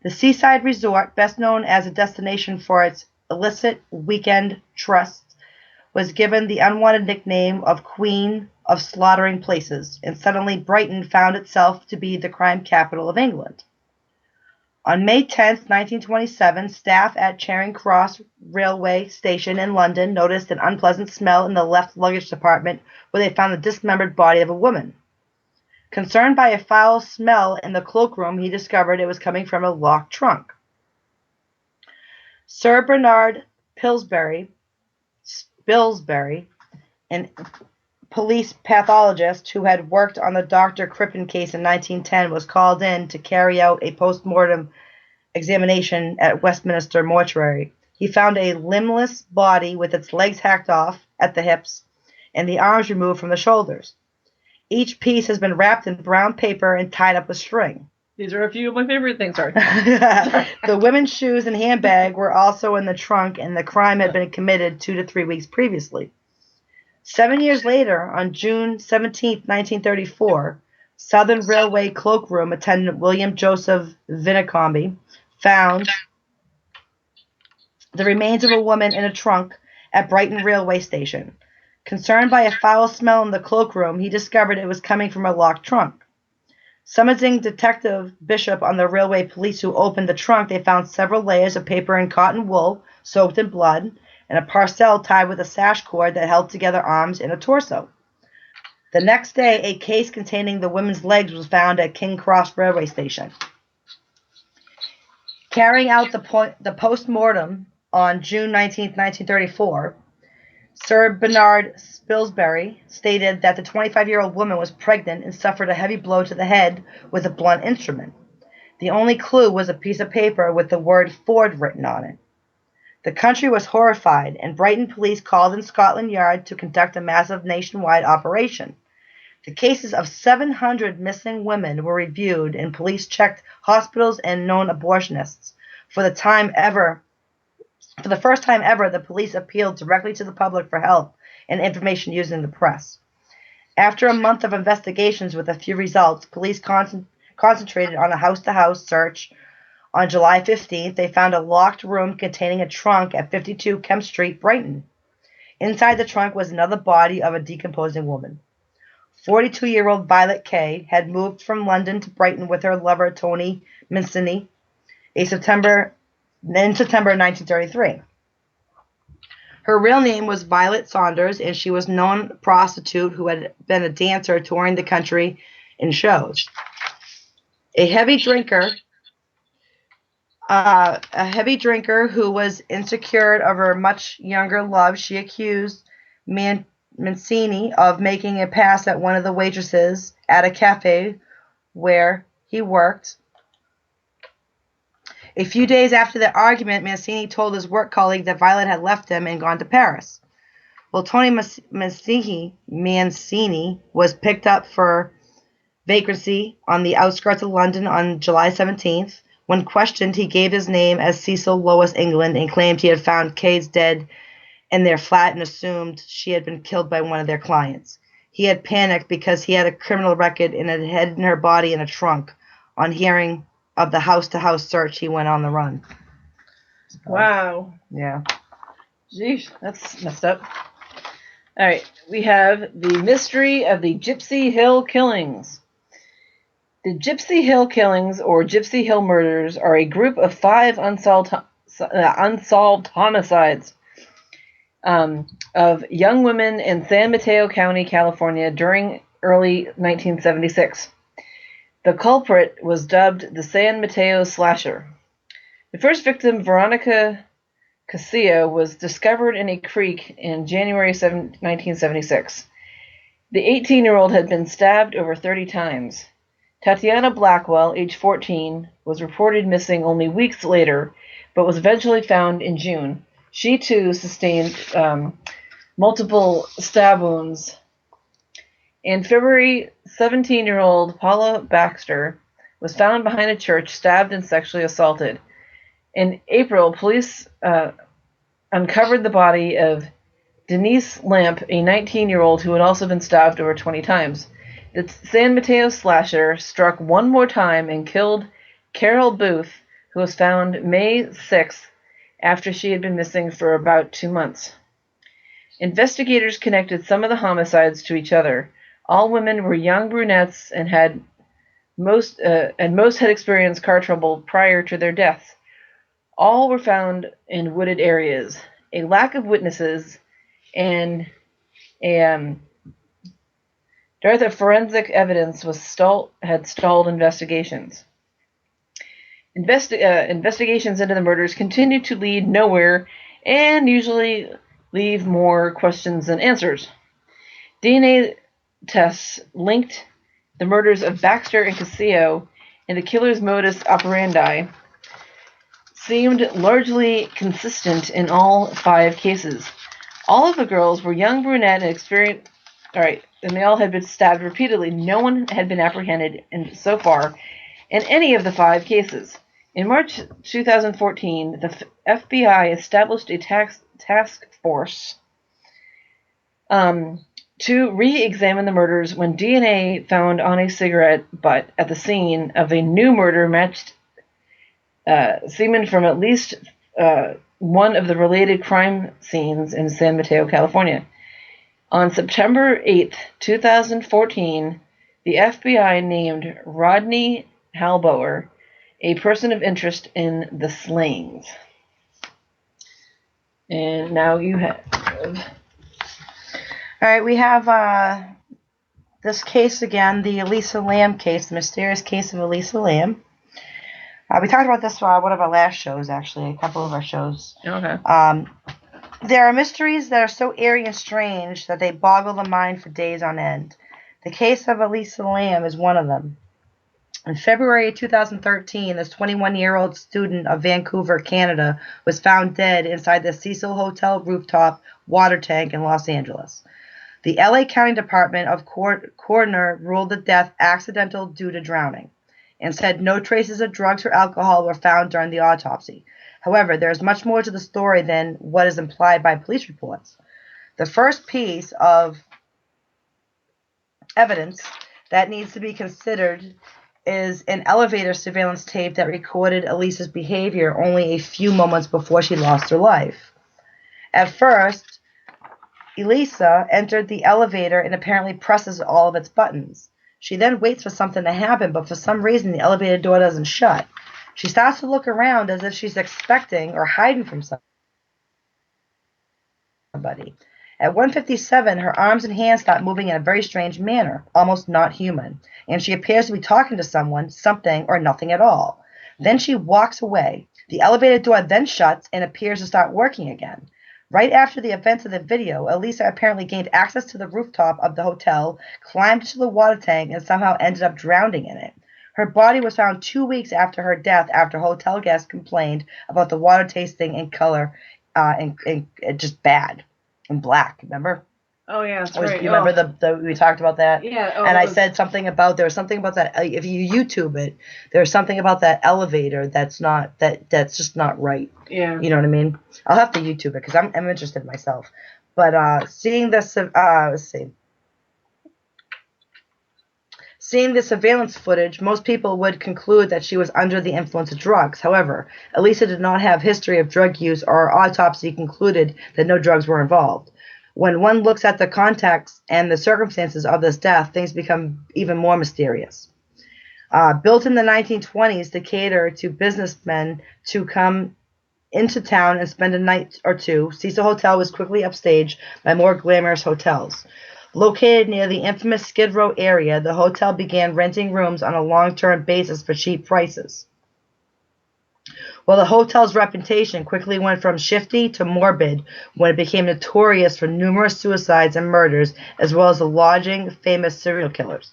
The seaside resort, best known as a destination for its illicit weekend trusts, was given the unwanted nickname of Queen of Slaughtering Places, and suddenly Brighton found itself to be the crime capital of England. On May 10, 1927, staff at Charing Cross Railway Station in London noticed an unpleasant smell in the left luggage department where they found the dismembered body of a woman. Concerned by a foul smell in the cloakroom, he discovered it was coming from a locked trunk. Sir Bernard Spilsbury, an police pathologist who had worked on the Dr. Crippen case in 1910, was called in to carry out a post-mortem examination at Westminster Mortuary. He found a limbless body with its legs hacked off at the hips and the arms removed from the shoulders. Each piece has been wrapped in brown paper and tied up with string. These are a few of my favorite things. Sorry. The women's shoes and handbag were also in the trunk, and the crime had been committed 2 to 3 weeks previously. 7 years later, on June 17, 1934, Southern Railway cloakroom attendant William Joseph Vinicombe found the remains of a woman in a trunk at Brighton Railway Station. Concerned by a foul smell in the cloakroom, he discovered it was coming from a locked trunk. Summoning Detective Bishop on the railway police who opened the trunk, they found several layers of paper and cotton wool soaked in blood, and a parcel tied with a sash cord that held together arms and a torso. The next day, a case containing the women's legs was found at King Cross Railway Station. Carrying out the post-mortem on June 19, 1934, Sir Bernard Spilsbury stated that the 25-year-old woman was pregnant and suffered a heavy blow to the head with a blunt instrument. The only clue was a piece of paper with the word Ford written on it. The country was horrified, and Brighton police called in Scotland Yard to conduct a massive nationwide operation. The cases of 700 missing women were reviewed, and police checked hospitals and known abortionists. For the first time ever, the police appealed directly to the public for help and information using the press. After a month of investigations with a few results, police concentrated on a house-to-house search. On July 15th, they found a locked room containing a trunk at 52 Kemp Street, Brighton. Inside the trunk was another body of a decomposing woman. 42-year-old Violet Kay had moved from London to Brighton with her lover Tony Mincini in September 1933. Her real name was Violet Saunders, and she was a known prostitute who had been a dancer touring the country in shows. A heavy drinker who was insecure of her much younger love, she accused Mancini of making a pass at one of the waitresses at a cafe where he worked. A few days after the argument, Mancini told his work colleague that Violet had left him and gone to Paris. Well, Tony Mancini was picked up for vagrancy on the outskirts of London on July 17th. When questioned, he gave his name as Cecil Lois England and claimed he had found Kay's dead in their flat and assumed she had been killed by one of their clients. He had panicked because he had a criminal record and had hidden her body in a trunk. On hearing of the house-to-house search, he went on the run. Wow. Yeah. Jeez, that's messed up. All right, we have the mystery of the Gypsy Hill Killings. The Gypsy Hill Killings, or Gypsy Hill Murders, are a group of 5 unsolved homicides of young women in San Mateo County, California, during early 1976. The culprit was dubbed the San Mateo Slasher. The first victim, Veronica Casilla, was discovered in a creek in January 1976. The 18-year-old had been stabbed over 30 times. Tatiana Blackwell, age 14, was reported missing only weeks later, but was eventually found in June. She, too, sustained multiple stab wounds. In February, 17-year-old Paula Baxter was found behind a church, stabbed and sexually assaulted. In April, police uncovered the body of Denise Lamp, a 19-year-old who had also been stabbed over 20 times. The San Mateo slasher struck one more time and killed Carol Booth, who was found May 6th after she had been missing for about 2 months. Investigators connected some of the homicides to each other. All women were young brunettes and most had experienced car trouble prior to their deaths. All were found in wooded areas. A lack of witnesses and dearth of forensic evidence had stalled investigations. Investigations into the murders continued to lead nowhere and usually leave more questions than answers. DNA tests linked the murders of Baxter and Casillo, and the killer's modus operandi seemed largely consistent in all 5 cases. All of the girls were young brunette and experienced. And they all had been stabbed repeatedly. No one had been apprehended so far in any of the 5 cases. In March 2014, the FBI established a task force to re-examine the murders when DNA found on a cigarette butt at the scene of a new murder matched semen from at least one of the related crime scenes in San Mateo, California. On September 8th, 2014, the FBI named Rodney Halboer a person of interest in the slayings. And now you have... All right, we have this case again, the Elisa Lam case, the mysterious case of Elisa Lam. We talked about this one of our last shows, actually, a couple of our shows. Okay. There are mysteries that are so eerie and strange that they boggle the mind for days on end. The case of Elisa Lam is one of them. In February 2013, this 21-year-old student of Vancouver, Canada, was found dead inside the Cecil Hotel rooftop water tank in Los Angeles. The LA County Department of Coroner ruled the death accidental due to drowning and said no traces of drugs or alcohol were found during the autopsy. However, there is much more to the story than what is implied by police reports. The first piece of evidence that needs to be considered is an elevator surveillance tape that recorded Elisa's behavior only a few moments before she lost her life. At first, Elisa entered the elevator and apparently presses all of its buttons. She then waits for something to happen, but for some reason the elevator door doesn't shut. She starts to look around as if she's expecting or hiding from somebody. At 1:57, her arms and hands start moving in a very strange manner, almost not human, and she appears to be talking to someone, something, or nothing at all. Then she walks away. The elevator door then shuts and appears to start working again. Right after the events of the video, Elisa apparently gained access to the rooftop of the hotel, climbed into the water tank, and somehow ended up drowning in it. Her body was found 2 weeks after her death after hotel guests complained about the water tasting in color and just bad and black, remember? Oh, yeah, that's right. You remember we talked about that? Yeah. And I said something about, there was something about that, if you YouTube it, there's something about that elevator that's just not right. Yeah. You know what I mean? I'll have to YouTube it because I'm interested myself. But seeing this, Seeing the surveillance footage, most people would conclude that she was under the influence of drugs. However, Elisa did not have history of drug use, or autopsy concluded that no drugs were involved. When one looks at the context and the circumstances of this death, things become even more mysterious. Built in the 1920s to cater to businessmen to come into town and spend a night or two, Cecil Hotel was quickly upstaged by more glamorous hotels. Located near the infamous Skid Row area, the hotel began renting rooms on a long-term basis for cheap prices. Well, the hotel's reputation quickly went from shifty to morbid when it became notorious for numerous suicides and murders, as well as the lodging famous serial killers.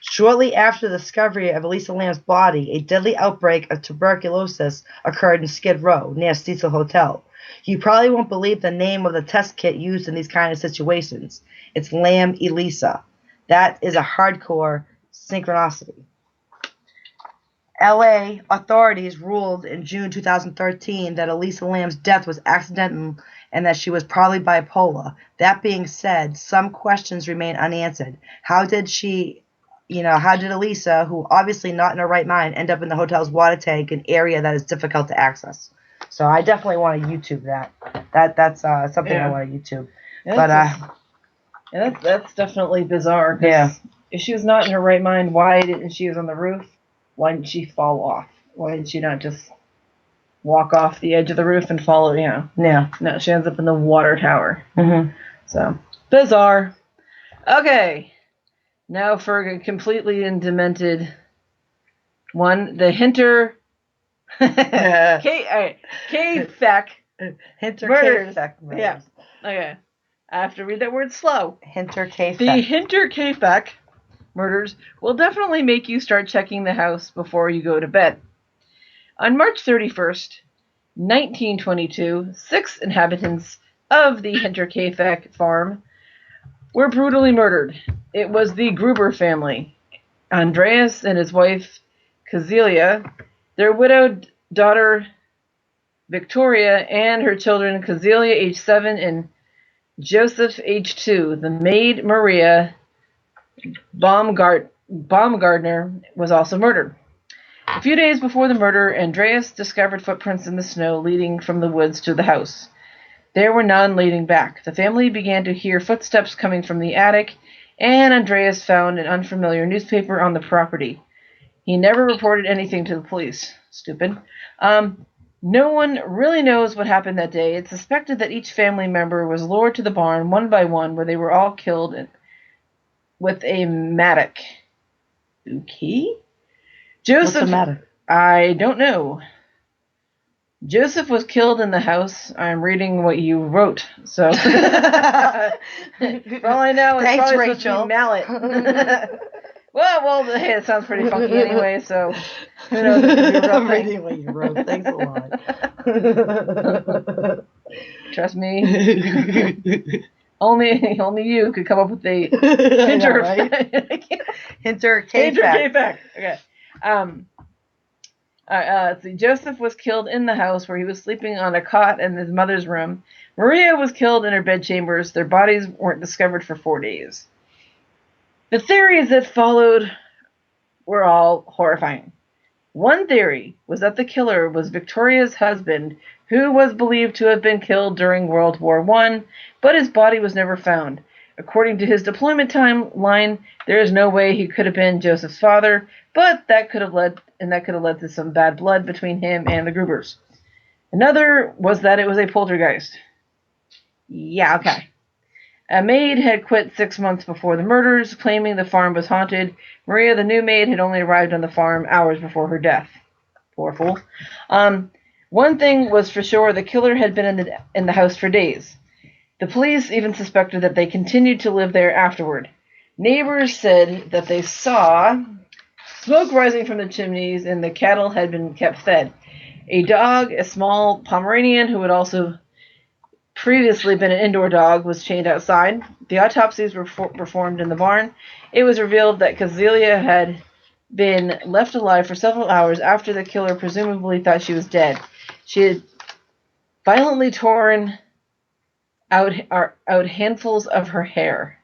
Shortly after the discovery of Elisa Lam's body, a deadly outbreak of tuberculosis occurred in Skid Row, near Cecil Hotel. You probably won't believe the name of the test kit used in these kind of situations. It's Lam Elisa. That is a hardcore synchronicity. LA authorities ruled in June 2013 that Elisa Lam's death was accidental and that she was probably bipolar. That being said, some questions remain unanswered. How did Elisa, who obviously not in her right mind, end up in the hotel's water tank, an area that is difficult to access? So I definitely want to YouTube that. That's something I want to YouTube. That's definitely bizarre. Yeah. If she was not in her right mind, why didn't she was on the roof? Why didn't she fall off? Why did she not just walk off the edge of the roof and follow? Yeah. No, she ends up in the water tower. Mm-hmm. So bizarre. Okay. Now for a completely and demented one, the Hinter K-Feck Hinter murders. K-Feck murders. Yeah. Okay. I have to read that word slow. Hinter K-Feck. The Hinter K-Feck murders will definitely make you start checking the house before you go to bed. On March 31st, 1922, 6 inhabitants of the Hinter K-Feck farm were brutally murdered. It was the Gruber family. Andreas and his wife, Kazelia, their widowed daughter, Victoria, and her children, Kazelia, age 7, and Joseph, age 2. The maid, Maria Baumgartner, was also murdered. A few days before the murder, Andreas discovered footprints in the snow leading from the woods to the house. There were none leading back. The family began to hear footsteps coming from the attic, and Andreas found an unfamiliar newspaper on the property. He never reported anything to the police. Stupid. No one really knows what happened that day. It's suspected that each family member was lured to the barn one by one, where they were all killed with a mattock. Okay. Joseph. What's the matter? I don't know. Joseph was killed in the house. I'm reading what you wrote, so for all I know, it's Thanks, probably Rachel. supposed to be mallet. well, hey, it sounds pretty funky anyway. So who knows? It could be a real I'm thing. reading what you wrote. Thanks a lot. Trust me. Only you could come up with the Hinter, right? Hinter K-Feck. Okay. Let's see. Joseph was killed in the house where he was sleeping on a cot in his mother's room. Maria was killed in her bedchambers. Their bodies weren't discovered for 4 days. The theories that followed were all horrifying. One theory was that the killer was Victoria's husband, who was believed to have been killed during World War I, but his body was never found. According to his deployment timeline, there is no way he could have been Joseph's father, but that could have led to some bad blood between him and the Grubers. Another was that it was a poltergeist. Yeah, okay. A maid had quit 6 months before the murders, claiming the farm was haunted. Maria, the new maid, had only arrived on the farm hours before her death. Poor fool. One thing was for sure, the killer had been in the house for days. The police even suspected that they continued to live there afterward. Neighbors said that they saw smoke rising from the chimneys and the cattle had been kept fed. A dog, a small Pomeranian who had also previously been an indoor dog, was chained outside. The autopsies were performed in the barn. It was revealed that Kazelia had been left alive for several hours after the killer presumably thought she was dead. She had violently torn out handfuls of her hair.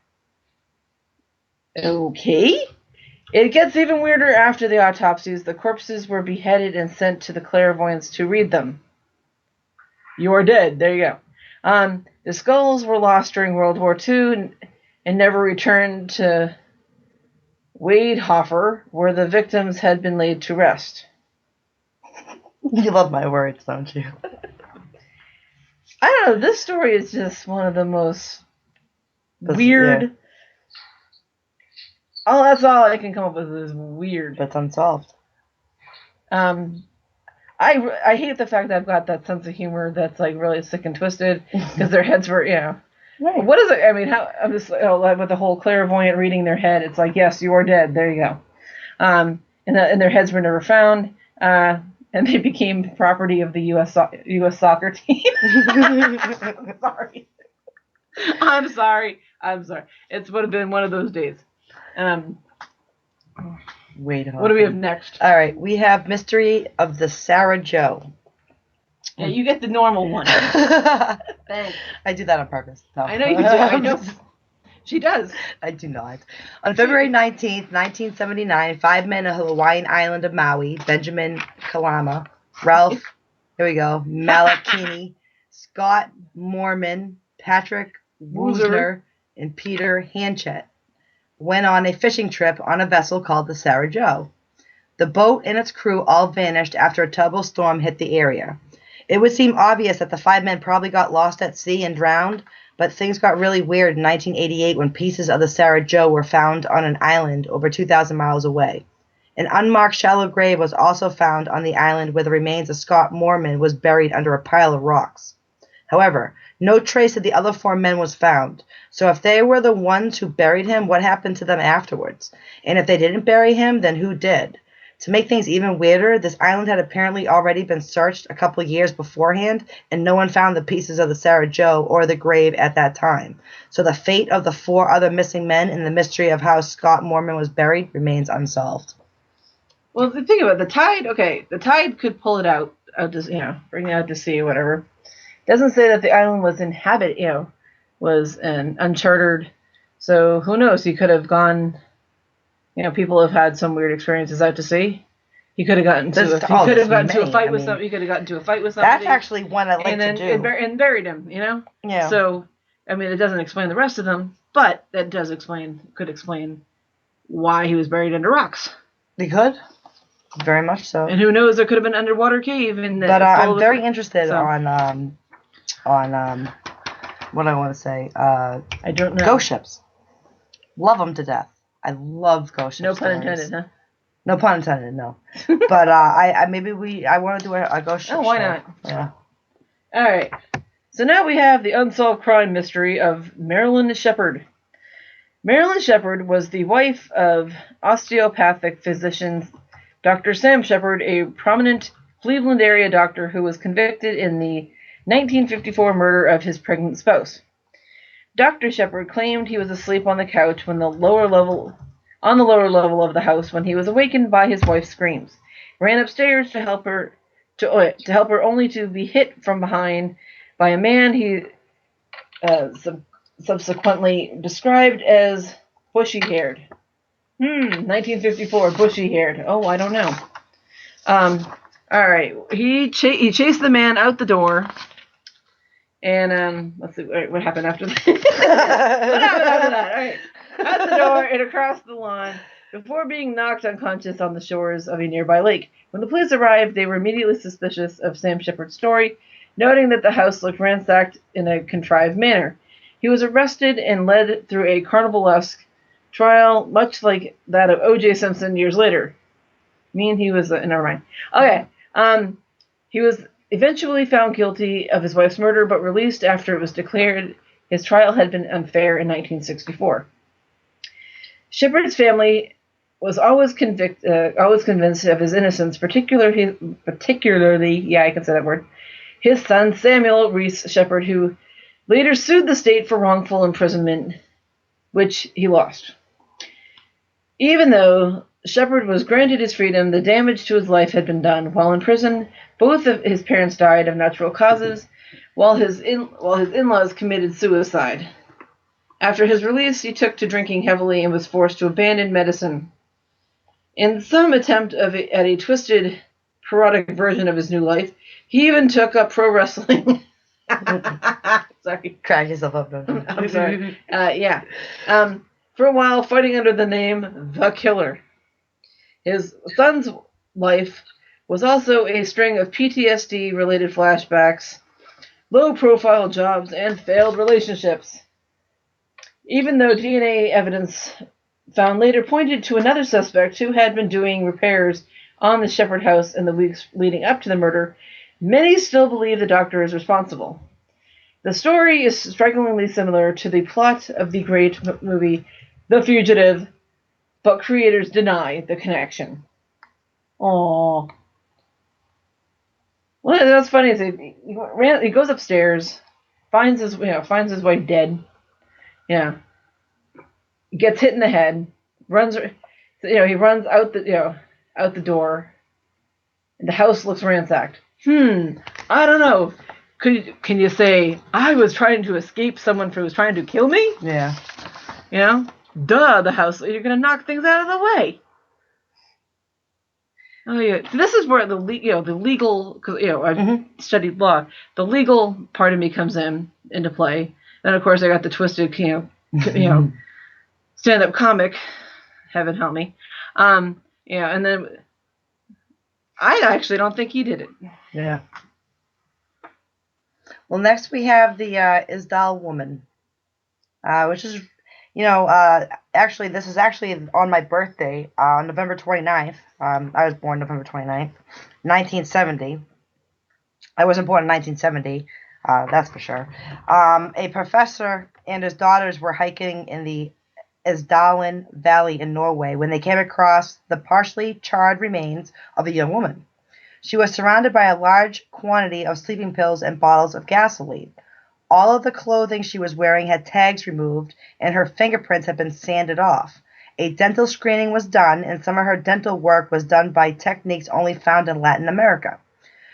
Okay. It gets even weirder after the autopsies. The corpses were beheaded and sent to the clairvoyants to read them. You are dead. There you go. The skulls were lost during World War II and never returned to Wadehofer, where the victims had been laid to rest. You love my words, don't you? I don't know. This story is just one of the most weird. Yeah. Oh, that's all I can come up with is weird. But it's unsolved. I hate the fact that I've got that sense of humor that's like really sick and twisted because their heads were, Right. What is it? I mean, how I'm just like with the whole clairvoyant reading their head. It's like, yes, you are dead. There you go. And their heads were never found. And they became property of the U.S. soccer team. I'm sorry. It would have been one of those days. Wait. What do we have next? All right, we have Mystery of the Sarah Joe. Yeah, you get the normal one. Thanks. I do that on purpose. No. I know you do. I know. She does. I do not. On February 19th, 1979, 5 men on the Hawaiian island of Maui, Benjamin Kalama, Ralph, here we go, Malakini, Scott Mormon, Patrick Woosner, and Peter Hanchett, went on a fishing trip on a vessel called the Sarah Joe. The boat and its crew all vanished after a terrible storm hit the area. It would seem obvious that the 5 men probably got lost at sea and drowned, but things got really weird in 1988 when pieces of the Sarah Joe were found on an island over 2,000 miles away. An unmarked shallow grave was also found on the island where the remains of Scott Mormon was buried under a pile of rocks. However, no trace of the other 4 men was found, so if they were the ones who buried him, what happened to them afterwards? And if they didn't bury him, then who did? To make things even weirder, this island had apparently already been searched a couple years beforehand, and no one found the pieces of the Sarah Joe or the grave at that time. So the fate of the 4 other missing men and the mystery of how Scott Mormon was buried remains unsolved. Well, the thing about the tide, the tide could pull it out, bring it out to sea or whatever. It doesn't say that the island was inhabited, was an uncharted. So who knows? He could have gone. People have had some weird experiences out to sea. He could have gotten into a fight with somebody. He could have gotten into a fight with somebody. That's actually one I like to do. And buried him. Yeah. So it doesn't explain the rest of them, but that could explain why he was buried under rocks. They could. Very much so. And who knows? There could have been an underwater cave. But I'm very interested on what I want to say. I don't know. Ghost ships. Love them to death. I love ghost ships. No pun intended, huh? No pun intended, no. But I want to do a ghost ship. Oh, why not? Yeah. All right. So now we have the unsolved crime mystery of Marilyn Sheppard. Marilyn Sheppard was the wife of osteopathic physician Dr. Sam Sheppard, a prominent Cleveland area doctor who was convicted in the 1954 murder of his pregnant spouse. Dr. Sheppard claimed he was asleep on the couch on the lower level of the house when he was awakened by his wife's screams. Ran upstairs to help her only to be hit from behind by a man he subsequently described as bushy-haired. 1954, bushy-haired. Oh, I don't know. All right. He chased the man out the door. And let's see what happened after that. What happened after that? All right. Out the door and across the lawn before being knocked unconscious on the shores of a nearby lake. When the police arrived, they were immediately suspicious of Sam Sheppard's story, noting that the house looked ransacked in a contrived manner. He was arrested and led through a carnivalesque trial, much like that of O.J. Simpson years later. He was never mind. Okay. He was eventually found guilty of his wife's murder, but released after it was declared his trial had been unfair in 1964. Sheppard's family was always convinced of his innocence, particularly, I can say that word, his son Samuel Reese Sheppard, who later sued the state for wrongful imprisonment, which he lost. Even though Sheppard was granted his freedom, the damage to his life had been done. While in prison, both of his parents died of natural causes, while his in-laws committed suicide. After his release, he took to drinking heavily and was forced to abandon medicine. In some attempt at a twisted, parodic version of his new life, he even took up pro wrestling. Sorry. Crack yourself up. I'm sorry. For a while, fighting under the name The Killer. His son's life was also a string of PTSD-related flashbacks, low-profile jobs, and failed relationships. Even though DNA evidence found later pointed to another suspect who had been doing repairs on the Sheppard house in the weeks leading up to the murder, many still believe the doctor is responsible. The story is strikingly similar to the plot of the great movie The Fugitive, but creators deny the connection. Aww. Well, that's funny. Is he goes upstairs, finds his wife dead. Yeah. Gets hit in the head. Runs. He runs out the door. And the house looks ransacked. I don't know. Can you say I was trying to escape someone who was trying to kill me? Yeah. The house. You're gonna knock things out of the way. Oh yeah, this is where the legal, because I've studied law. The legal part of me comes into play. Then of course I got the twisted, stand-up comic. Heaven help me. And then I actually don't think he did it. Yeah. Well, next we have the Isdal woman, which is, actually, this is actually on my birthday, November 29th. I was born November 29th, 1970. I wasn't born in 1970, that's for sure. A professor and his daughters were hiking in the Isdalen Valley in Norway when they came across the partially charred remains of a young woman. She was surrounded by a large quantity of sleeping pills and bottles of gasoline. All of the clothing she was wearing had tags removed, and her fingerprints had been sanded off. A dental screening was done, and some of her dental work was done by techniques only found in Latin America.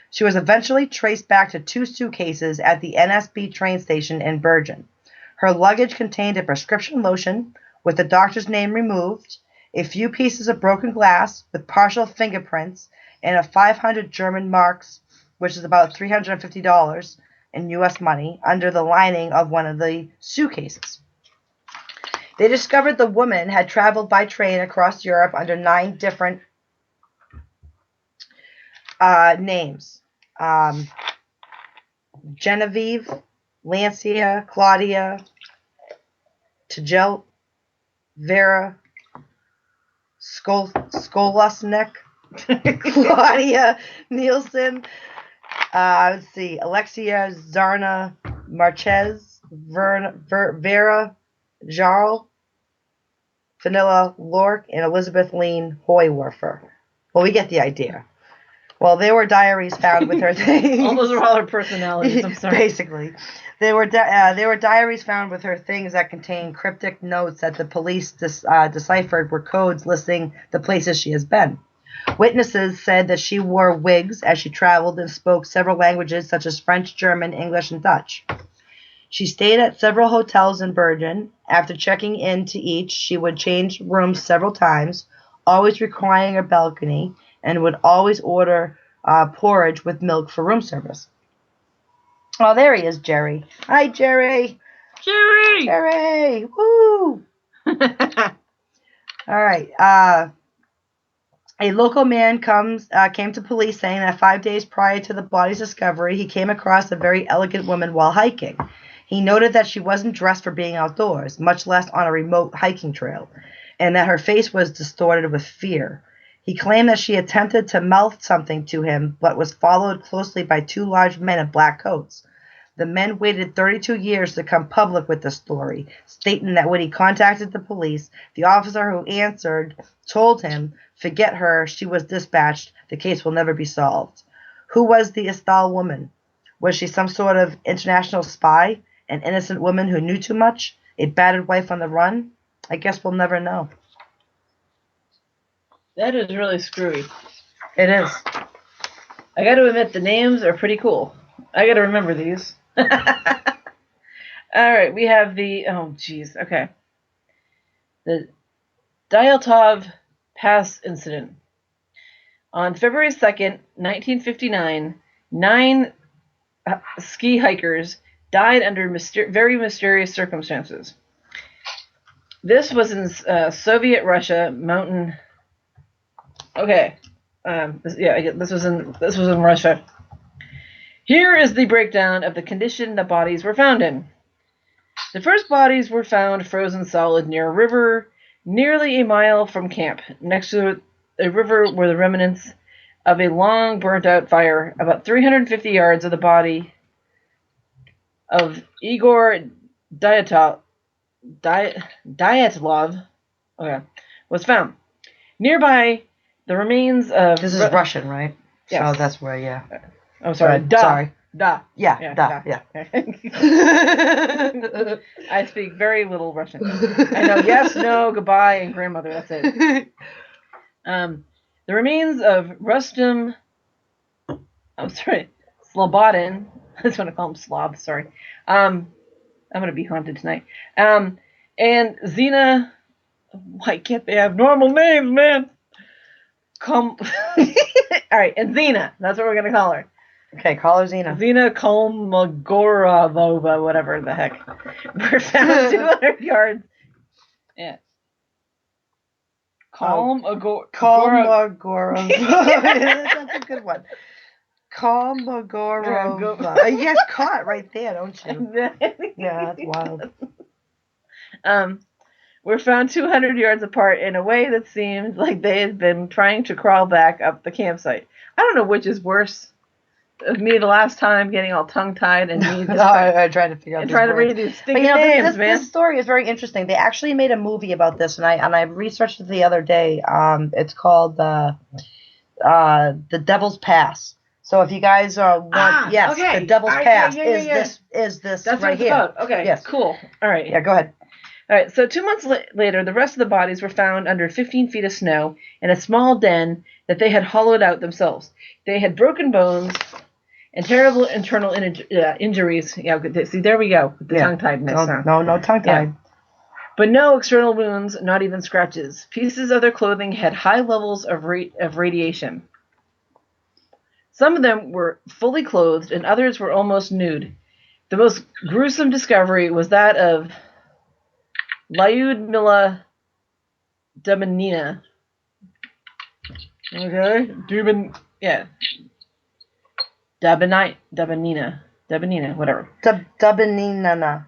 She was eventually traced back to 2 suitcases at the NSB train station in Bergen. Her luggage contained a prescription lotion with the doctor's name removed, a few pieces of broken glass with partial fingerprints, and a 500 German marks, which is about $350 in U.S. money, under the lining of one of the suitcases. They discovered the woman had traveled by train across Europe under 9 different names. Genevieve, Lancia, Claudia, Tjelt, Vera, Skolasnek, Claudia Nielsen, let's see, Alexia Zarna Marquez, Vera Jarl, Vanilla Lork, and Elizabeth Lean Hoywerfer. Well, we get the idea. Well, there were diaries found with her things. All those are all her personalities. I'm sorry. Basically, there were diaries found with her things that contained cryptic notes that the police deciphered were codes listing the places she has been. Witnesses said that she wore wigs as she traveled and spoke several languages such as French, German, English, and Dutch. She stayed at several hotels in Bergen. After checking into each, she would change rooms several times, always requiring a balcony, and would always order porridge with milk for room service. Oh, there he is, Jerry. Hi, Jerry. Jerry! Jerry! Woo! All right. A local man came to police saying that 5 days prior to the body's discovery, he came across a very elegant woman while hiking. He noted that she wasn't dressed for being outdoors, much less on a remote hiking trail, and that her face was distorted with fear. He claimed that she attempted to mouth something to him, but was followed closely by 2 large men in black coats. The men waited 32 years to come public with the story, stating that when he contacted the police, the officer who answered told him, "Forget her, she was dispatched, the case will never be solved." Who was the Isdal woman? Was she some sort of international spy? An innocent woman who knew too much? A battered wife on the run? I guess we'll never know. That is really screwy. It is. I got to admit, the names are pretty cool. I got to remember these. All right, we have the... Oh, jeez. Okay. The Dyaltov Pass Incident. On February 2nd, 1959, 9 ski hikers died under very mysterious circumstances. This was in Soviet Russia, mountain... Okay. This was in Russia. Here is the breakdown of the condition the bodies were found in. The first bodies were found frozen solid near a river, nearly a mile from camp. Next to a river were the remnants of a long burnt-out fire about 350 yards of the body of Igor Dyatlov was found. Nearby, the remains of... This is Russian, right? Yes. So that's where, yeah. Oh, sorry. Sorry. Da. Yeah, da. I speak very little Russian. I know yes, no, goodbye, and grandmother. That's it. The remains of Rustam... Slobodin. I just want to call him Slob, sorry. I'm going to be haunted tonight. And Zena... Why can't they have normal names, man? All right, and Zena. That's what we're going to call her. Okay, call her Zena. Zena Kolmogorova, whatever the heck. We're found 200 yards. Yeah. Kolmogorova. That's a good one. Kolmogorova. You guys caught it right there, don't you? Yeah, that's wild. We're found 200 yards apart in a way that seemed like they had been trying to crawl back up the campsite. I don't know which is worse. Of me the last time getting all tongue-tied and me just I tried to figure out trying to read these stinking names, man. This story is very interesting. They actually made a movie about this, and I researched it the other day. It's called The Devil's Pass. So if you guys want, The Devil's Pass is this That's right what it's here. about. Okay, yes, cool. All right. Yeah, go ahead. All right, so 2 months later, the rest of the bodies were found under 15 feet of snow in a small den that they had hollowed out themselves. They had broken bones and terrible internal injuries. Yeah, see, there we go. The tongue-tiedness. No tongue-tied. Yeah. But no external wounds, not even scratches. Pieces of their clothing had high levels of radiation. Some of them were fully clothed, and others were almost nude. The most gruesome discovery was that of Lyudmila Dubanina. Okay. Dubanina, whatever. Dubanina.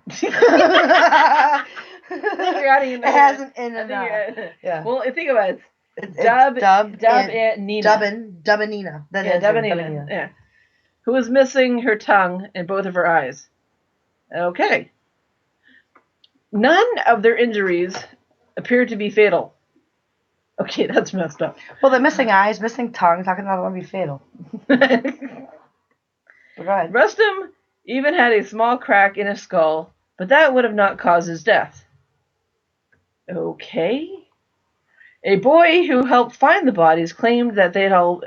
It has an in and out. Yeah. Well, think about it. Dubanina. Dubanina. Yeah. Who was missing her tongue and both of her eyes. Okay. None of their injuries appeared to be fatal. Okay, that's messed up. Well, they're missing eyes, missing tongue, talking about it would be fatal. Go ahead. Rustam even had a small crack in his skull, but that would have not caused his death. Okay. A boy who helped find the bodies claimed that they all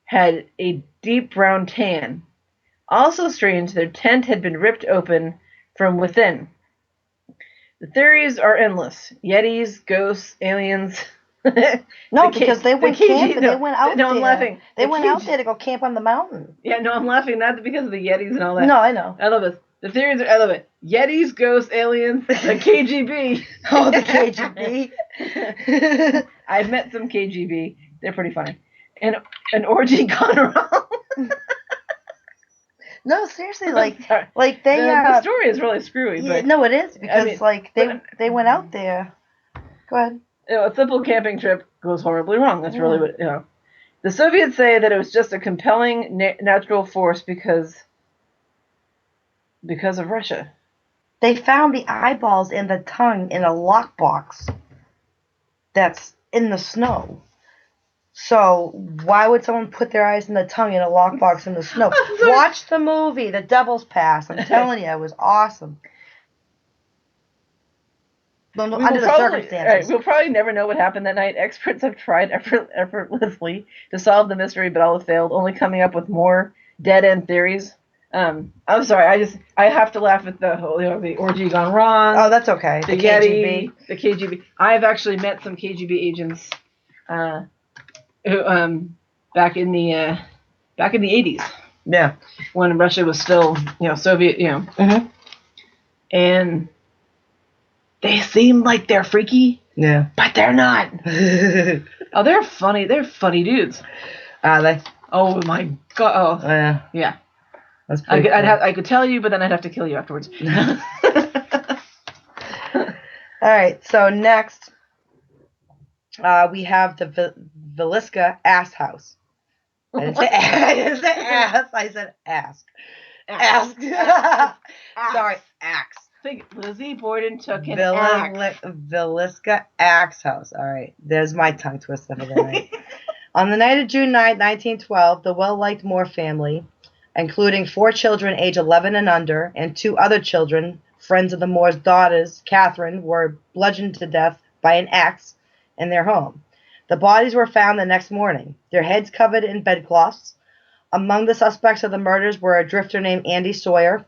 had a deep brown tan. Also strange, their tent had been ripped open from within. The theories are endless. Yetis, ghosts, aliens. No, because they went camping. They went out there. No, I'm laughing. They went out there to go camp on the mountain. Yeah, no, I'm laughing not because of the Yetis and all that. No, I know. I love this. The theories are, I love it. Yetis, ghosts, aliens, the KGB. Oh, the KGB. I've met some KGB. They're pretty funny. And an orgy gone wrong. No, seriously, they the story is really screwy. Yeah, but, no, it is because they went out there. Go ahead. A simple camping trip goes horribly wrong. That's really what The Soviets say that it was just a compelling natural force because of Russia. They found the eyeballs and the tongue in a lockbox that's in the snow. So why would someone put their eyes and the tongue in a lockbox in the snow? Watch the movie, The Devil's Pass. I'm telling you, it was awesome. Under the circumstances. We'll probably never know what happened that night. Experts have tried effortlessly to solve the mystery, but all have failed, only coming up with more dead-end theories. I'm sorry, I have to laugh at the whole, the orgy gone wrong. Oh, that's okay. The Yeti, the KGB. I've actually met some KGB agents, who back in the 80s. Yeah. When Russia was still, Soviet, Mm-hmm. And they seem like they're freaky. Yeah. But they're not. Oh, they're funny. They're funny dudes. Are they? Oh my god. Oh. Yeah. Yeah. That's pretty cool. I could tell you, but then I'd have to kill you afterwards. All right. So next, we have the Veliska Ass House. I didn't say ass. I said ask. Ask. Sorry, axe. Think Lizzie Borden took an axe. Villisca Axe House. All right, there's my tongue twister for the night. On the night of June 9, 1912, the well-liked Moore family, including 4 children aged 11 and under, and 2 other children, friends of the Moore's daughters, Catherine, were bludgeoned to death by an axe in their home. The bodies were found the next morning, their heads covered in bedcloths. Among the suspects of the murders were a drifter named Andy Sawyer,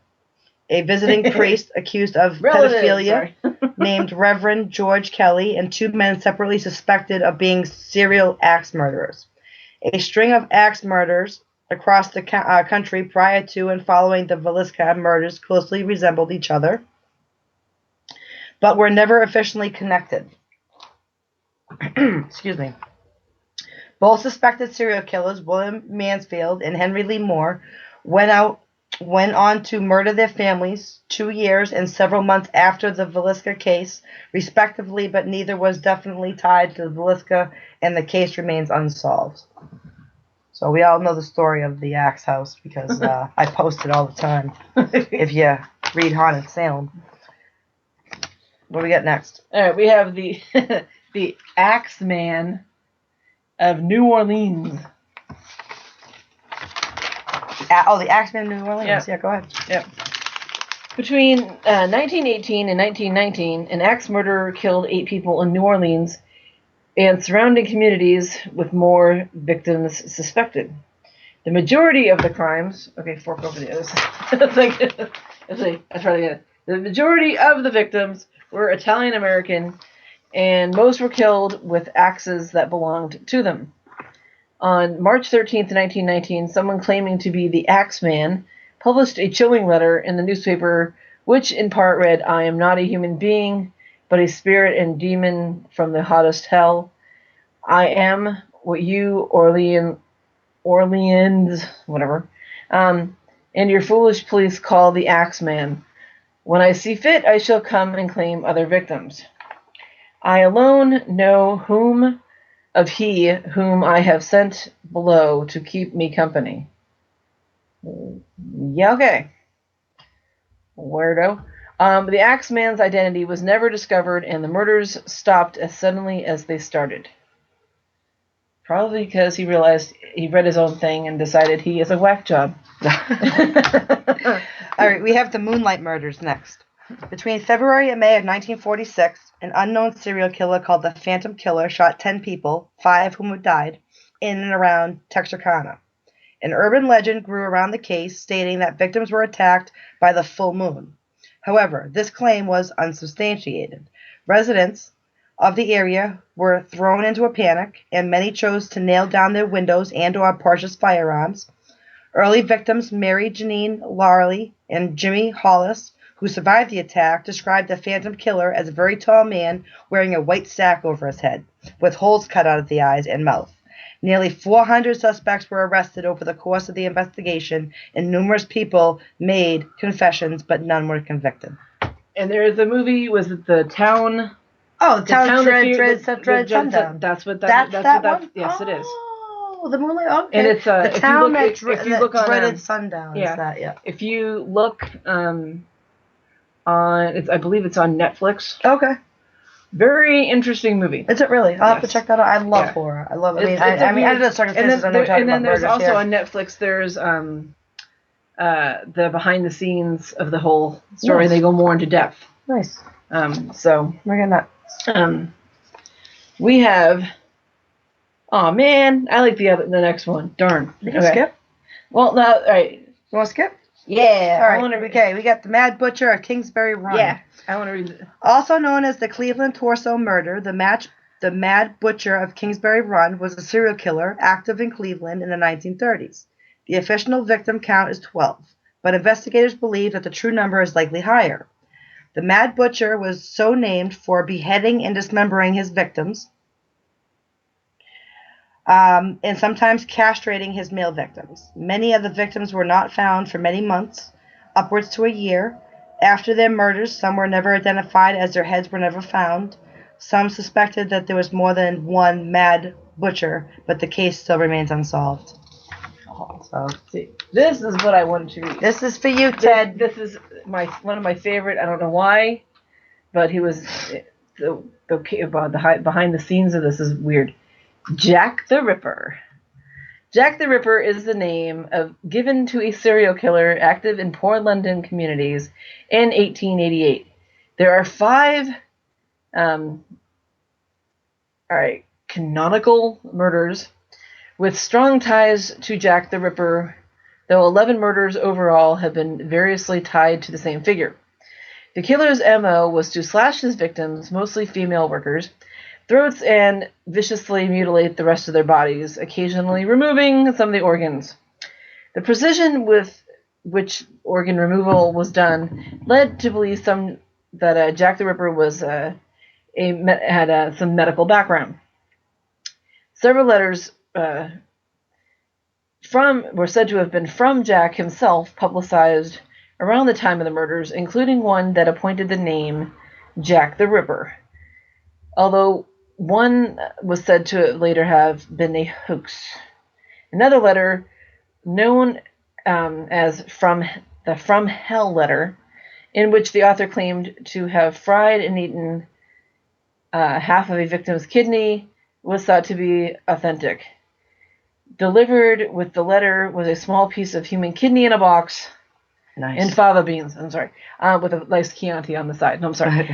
a visiting priest accused of pedophilia named Reverend George Kelly, and 2 men separately suspected of being serial axe murderers. A string of axe murders across the country prior to and following the Villisca murders closely resembled each other, but were never officially connected. Excuse me. Both suspected serial killers, William Mansfield and Henry Lee Moore, went on to murder their families 2 years and several months after the Villisca case, respectively, but neither was definitely tied to the Villisca, and the case remains unsolved. So we all know the story of the Axe House because I post it all the time. If you read Haunted Salem. What do we got next? All right, we have the the Axeman of New Orleans. The Axeman of New Orleans. Yeah, go ahead. Yep. Between 1918 and 1919, an axe murderer killed 8 people in New Orleans and surrounding communities, with more victims suspected. The majority of the crimes... Okay, fork over the other side. I try to get it. The majority of the victims were Italian-American, and most were killed with axes that belonged to them. On March 13th, 1919, someone claiming to be the Axeman published a chilling letter in the newspaper, which in part read, "I am not a human being, but a spirit and demon from the hottest hell. I am what you Orleans, whatever, and your foolish police call the Axeman. When I see fit, I shall come and claim other victims. I alone know whom of he whom I have sent below to keep me company." Yeah, okay. Weirdo. The Axeman's identity was never discovered, and the murders stopped as suddenly as they started. Probably because he realized he read his own thing and decided he is a whack job. All right, we have the Moonlight Murders next. Between February and May of 1946, an unknown serial killer called the Phantom Killer shot 10 people, 5 whom had died, in and around Texarkana. An urban legend grew around the case, stating that victims were attacked by the full moon. However, this claim was unsubstantiated. Residents of the area were thrown into a panic, and many chose to nail down their windows and/or purchase firearms. Early victims Mary Janine Larley and Jimmy Hollis, who survived the attack, described the Phantom Killer as a very tall man wearing a white sack over his head, with holes cut out of the eyes and mouth. Nearly 400 suspects were arrested over the course of the investigation, and numerous people made confessions, but none were convicted. And there is a movie, was it The Town? Oh, the Town Dread Sundown. That's what that one? Yes, it is. Oh, the Moonlight. Okay. And it's the Town that Dreaded Sundown. Yeah. Is that, yeah. If you look on, I believe it's on Netflix. Okay. Very interesting movie. Is it really? I'll have to check that out. I love horror. I love it. I mean, under the circumstances, I know we're talking about murders here. And then there's also on Netflix, there's the behind the scenes of the whole story. Nice. They go more into depth. Nice. So we're gonna. We have. Oh man, I like the next one. Darn. You can skip. Well, now, all right. You want to skip? Yeah. All right. Okay, we got the Mad Butcher of Kingsbury Run. Yeah. I want to read it. Also known as the Cleveland Torso Murder, the Mad Butcher of Kingsbury Run was a serial killer active in Cleveland in the 1930s. The official victim count is 12, but investigators believe that the true number is likely higher. The Mad Butcher was so named for beheading and dismembering his victims, and sometimes castrating his male victims. Many of the victims were not found for many months, upwards to a year. After their murders, some were never identified as their heads were never found. Some suspected that there was more than one Mad Butcher, but the case still remains unsolved. alcohol. So See, this is what I wanted to read. this is for you, Ted. This is one of my favorite. I don't know why, but he was behind the scenes of this is weird. Jack the Ripper. Jack the Ripper is the name given to a serial killer active in poor London communities in 1888. There are 5 canonical murders with strong ties to Jack the Ripper, though 11 murders overall have been variously tied to the same figure. The killer's MO was to slash his victims, mostly female workers, throats and viciously mutilate the rest of their bodies, occasionally removing some of the organs. The precision with which organ removal was done led to believe that Jack the Ripper was had some medical background. Several letters were said to have been from Jack himself, publicized around the time of the murders, including one that appointed the name Jack the Ripper, although one was said to later have been a hoax. Another letter, known as the From Hell letter, in which the author claimed to have fried and eaten half of a victim's kidney, was thought to be authentic. Delivered with the letter was a small piece of human kidney in a box. Nice. And fava beans. I'm sorry. With a nice Chianti on the side. No, I'm sorry.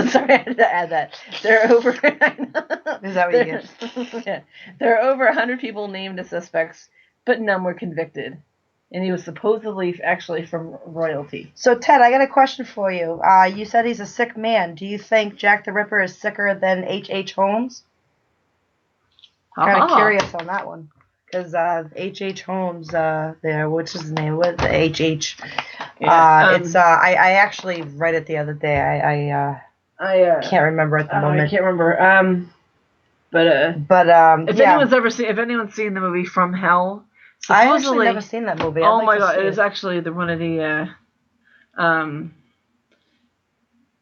Sorry, I had to add that. There are over. Is that what you get? Yeah. There are over 100 people named as suspects, but none were convicted. And he was supposedly actually from royalty. So, Ted, I got a question for you. You said he's a sick man. Do you think Jack the Ripper is sicker than H.H. Holmes? Kind of curious on that one. Because H.H. Holmes, what's his name? What the H.H.? Yeah, I actually read it the other day. I can't remember at the moment. I can't remember. If anyone's seen the movie From Hell, I actually never seen that movie. Oh my god, it is actually one of the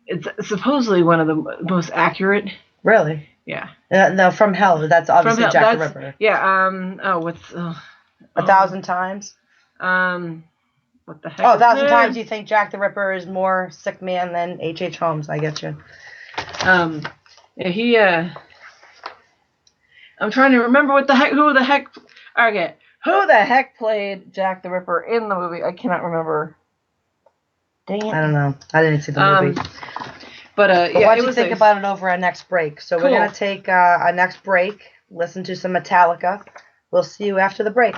it's supposedly one of the most accurate. Really? Yeah. No, From Hell. That's obviously Jack the Ripper. Yeah. What's 1,000 times? What the heck? 1,000 times. You think Jack the Ripper is more sick man than H.H. Holmes? I get you. Yeah, I'm trying to remember who the heck played Jack the Ripper in the movie. I cannot remember. Dang it. I don't know. I didn't see the movie. But why don't you think about it over our next break? So cool. We're going to take our next break, listen to some Metallica. We'll see you after the break.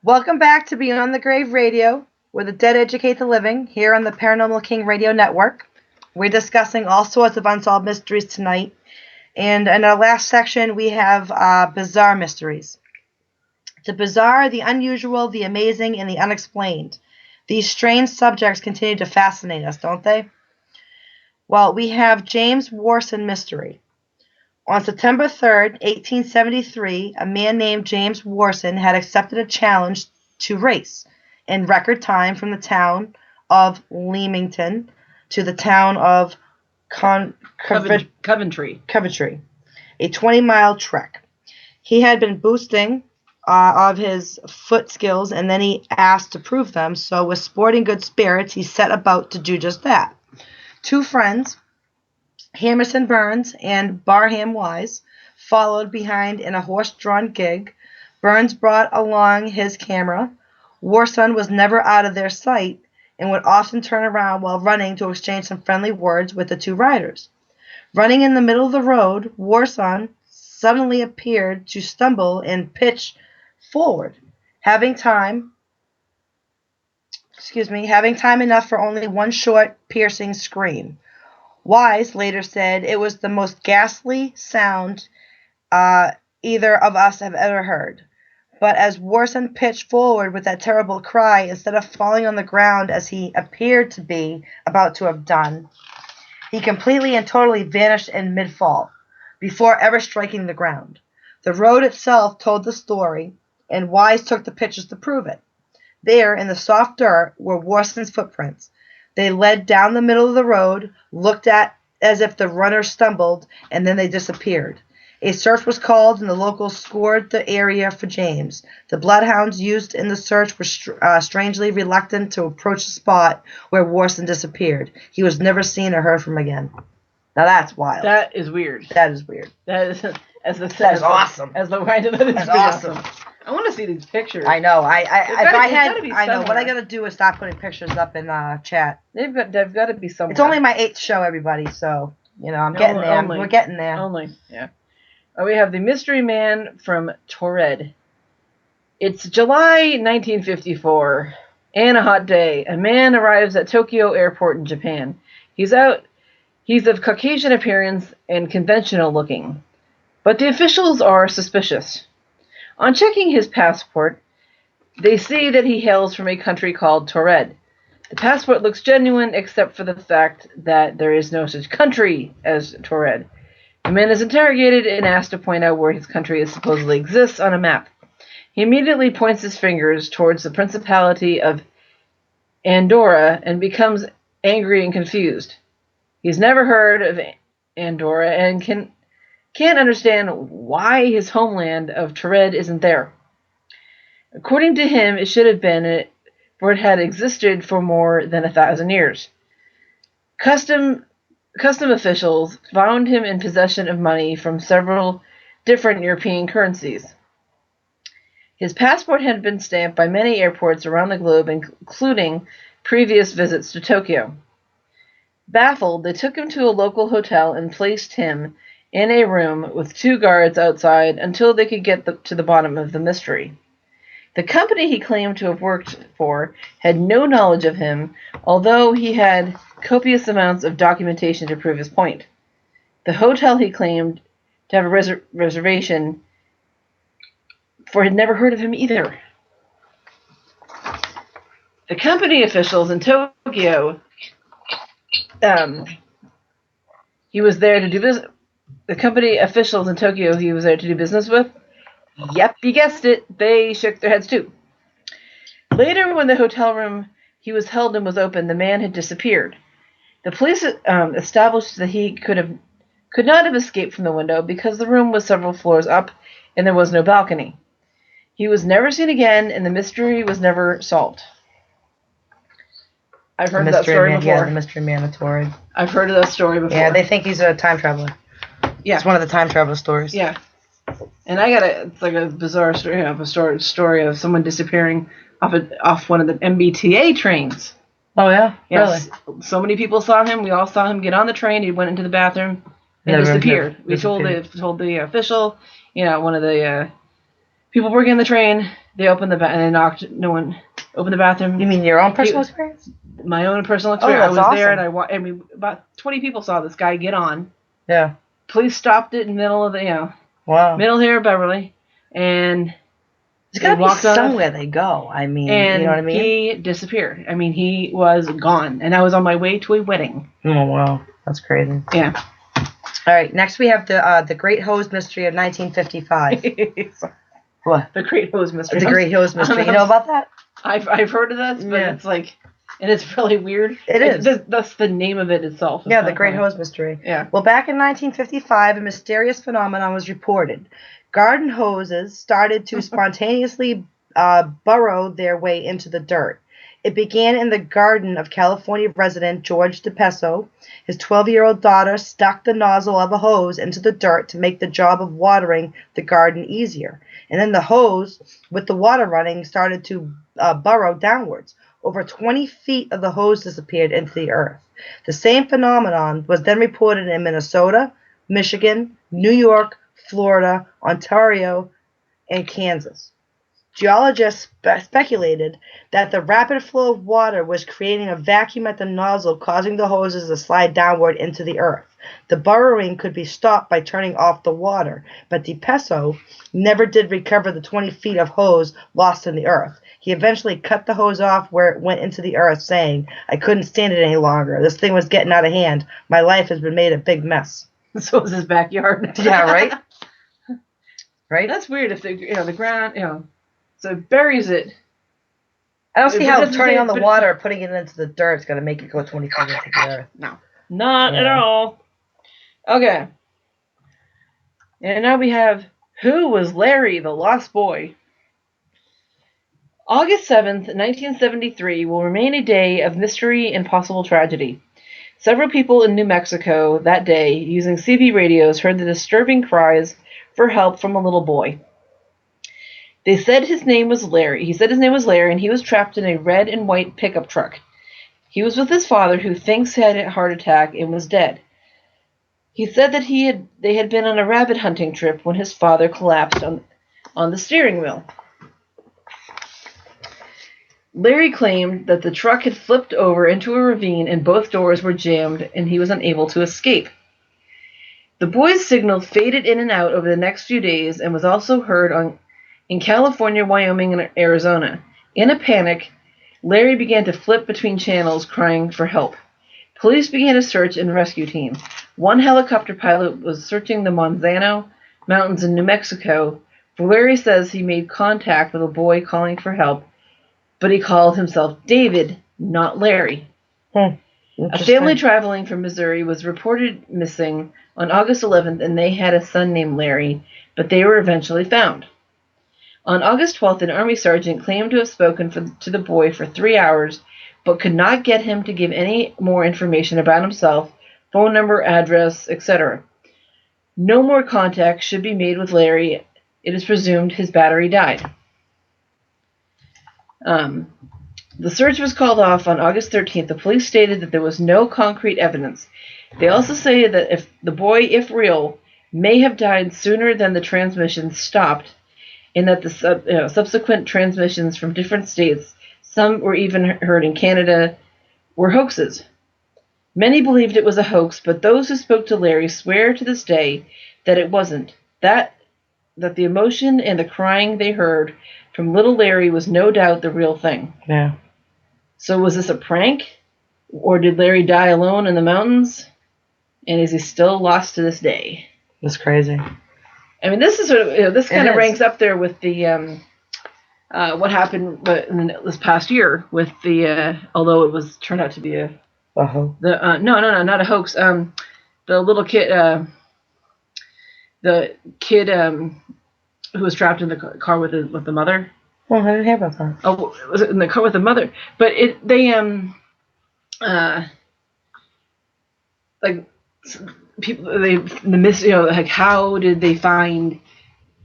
Welcome back to Beyond the Grave Radio, where the dead educate the living, here on the Paranormal King Radio Network. We're discussing all sorts of unsolved mysteries tonight. And in our last section, we have bizarre mysteries. The bizarre, the unusual, the amazing, and the unexplained. These strange subjects continue to fascinate us, don't they? Well, we have James Warson mystery. On September 3rd, 1873, a man named James Warson had accepted a challenge to race in record time from the town of Leamington to the town of Coventry. Coventry, a 20-mile trek. He had been boosting of his foot skills, and then he asked to prove them, so with sporting good spirits, he set about to do just that. Two friends, Hammerson Burns and Barham Wise, followed behind in a horse-drawn gig. Burns brought along his camera. Warson was never out of their sight and would often turn around while running to exchange some friendly words with the two riders. Running in the middle of the road, Warson suddenly appeared to stumble and pitch forward, having time enough for only one short, piercing scream. Wise later said it was the most ghastly sound either of us have ever heard. But as Warson pitched forward with that terrible cry, instead of falling on the ground as he appeared to be about to have done, he completely and totally vanished in mid-fall, before ever striking the ground. The road itself told the story, and Wise took the pictures to prove it. There, in the soft dirt, were Warson's footprints. They led down the middle of the road, looked at as if the runner stumbled, and then they disappeared. A search was called, and the locals scoured the area for James. The bloodhounds used in the search were strangely reluctant to approach the spot where Warson disappeared. He was never seen or heard from again. Now that's wild. That is weird. That is weird. That is, that is awesome. As the writer, that is That's awesome. awesome. I want to see these pictures. I know. I know. What I somewhere. gotta do is stop putting pictures up in chat. They've got to be somewhere. It's only my 8th show, everybody. So I'm getting there. We're getting there. Only, yeah. We have the mystery man from Torrid. It's July 1954, and a hot day. A man arrives at Tokyo Airport in Japan. He's of Caucasian appearance and conventional looking, but the officials are suspicious. On checking his passport, they see that he hails from a country called Torrid. The passport looks genuine except for the fact that there is no such country as Torrid. The man is interrogated and asked to point out where his country supposedly exists on a map. He immediately points his fingers towards the Principality of Andorra and becomes angry and confused. He's never heard of Andorra and can't understand why his homeland of Torrid isn't there. According to him, it should have been, for it had existed for more than 1,000 years. Custom officials found him in possession of money from several different European currencies. His passport had been stamped by many airports around the globe, including previous visits to Tokyo. Baffled, they took him to a local hotel and placed him in a room with 2 guards outside until they could get to the bottom of the mystery. The company he claimed to have worked for had no knowledge of him, although he had copious amounts of documentation to prove his point. The hotel he claimed to have a reservation for had never heard of him either. The company officials in Tokyo, he was there to do business. The company officials in Tokyo he was there to do business with. Yep, you guessed it. They shook their heads too. Later, when the hotel room he was held in was open, the man had disappeared. The police established that he could not have escaped from the window because the room was several floors up and there was no balcony. He was never seen again, and the mystery was never solved. I've heard that story before. Yeah, the mystery man of Torrid. I've heard of that story before. Yeah, they think he's a time traveler. Yeah, it's one of the time traveler stories. Yeah, and it's like a bizarre story. A story of someone disappearing off one of the MBTA trains. Oh yeah, yes. Really? So many people saw him. We all saw him get on the train. He went into the bathroom and disappeared. We told the official, one of the people working on the train, they opened and they knocked. No one opened the bathroom. You mean your own personal experience? My own personal experience. Oh, that's I was awesome. there, and about 20 people saw this guy get on. Yeah. Police stopped it in the middle of the, Wow. middle here of Beverly, and it's gotta be somewhere they go. I mean, and you know what I mean? He disappeared. I mean, he was gone, and I was on my way to a wedding. Oh wow, that's crazy. Yeah. All right, next we have the Great Hose Mystery of 1955. What? The Great Hose Mystery. The Great Hose Mystery. You know about that? I've heard of this, but it's like, and it's really weird. It is. That's the name of it itself. Yeah, the Great Hose Mystery. Yeah. Well, back in 1955, a mysterious phenomenon was reported. Garden hoses started to spontaneously burrow their way into the dirt. It began in the garden of California resident George DePeso. His 12-year-old daughter stuck the nozzle of a hose into the dirt to make the job of watering the garden easier. And then the hose, with the water running, started to burrow downwards. Over 20 feet of the hose disappeared into the earth. The same phenomenon was then reported in Minnesota, Michigan, New York, Florida, Ontario, and Kansas. Geologists speculated that the rapid flow of water was creating a vacuum at the nozzle, causing the hoses to slide downward into the earth. The burrowing could be stopped by turning off the water, but DePeso never did recover the 20 feet of hose lost in the earth. He eventually cut the hose off where it went into the earth, saying, "I couldn't stand it any longer. This thing was getting out of hand. My life has been made a big mess." So is his backyard. Yeah, right? Right? That's weird if the ground, so it buries it. I don't see how turning on the water or putting it into the dirt is going to make it go 20 feet into the earth. No. Not at all. Okay. And now we have, who was Larry the Lost Boy? August 7th, 1973 will remain a day of mystery and possible tragedy. Several people in New Mexico that day, using CB radios, heard the disturbing cries for help from a little boy. They said his name was Larry. He said his name was Larry, and he was trapped in a red and white pickup truck. He was with his father, who thinks he had a heart attack and was dead. He said that they had been on a rabbit hunting trip when his father collapsed on the steering wheel. Larry claimed that the truck had flipped over into a ravine and both doors were jammed and he was unable to escape. The boy's signal faded in and out over the next few days and was also heard in California, Wyoming, and Arizona. In a panic, Larry began to flip between channels, crying for help. Police began a search and rescue team. One helicopter pilot was searching the Manzano Mountains in New Mexico, for Larry says he made contact with a boy calling for help, but he called himself David, not Larry. A family traveling from Missouri was reported missing on August 11th, and they had a son named Larry, but they were eventually found. On August 12th, an Army sergeant claimed to have spoken to the boy for 3 hours, but could not get him to give any more information about himself, phone number, address, etc. No more contact should be made with Larry. It is presumed his battery died. The search was called off on August 13th. The police stated that there was no concrete evidence. They also say that if the boy, if real, may have died sooner than the transmission stopped, and that the subsequent transmissions from different states, some were even heard in Canada, were hoaxes. Many believed it was a hoax, but those who spoke to Larry swear to this day that it wasn't. That the emotion and the crying they heard from little Larry was no doubt the real thing. Yeah. So was this a prank? Or did Larry die alone in the mountains? And is he still lost to this day? That's crazy. I mean, this is sort of, this kind of ranks up there with the what happened in this past year with the although it was turned out to be a hoax. No, not a hoax. The little kid, who was trapped in the car with the mother. Well, I didn't hear about that. Oh, was it in the car with the mother? But people like how did they find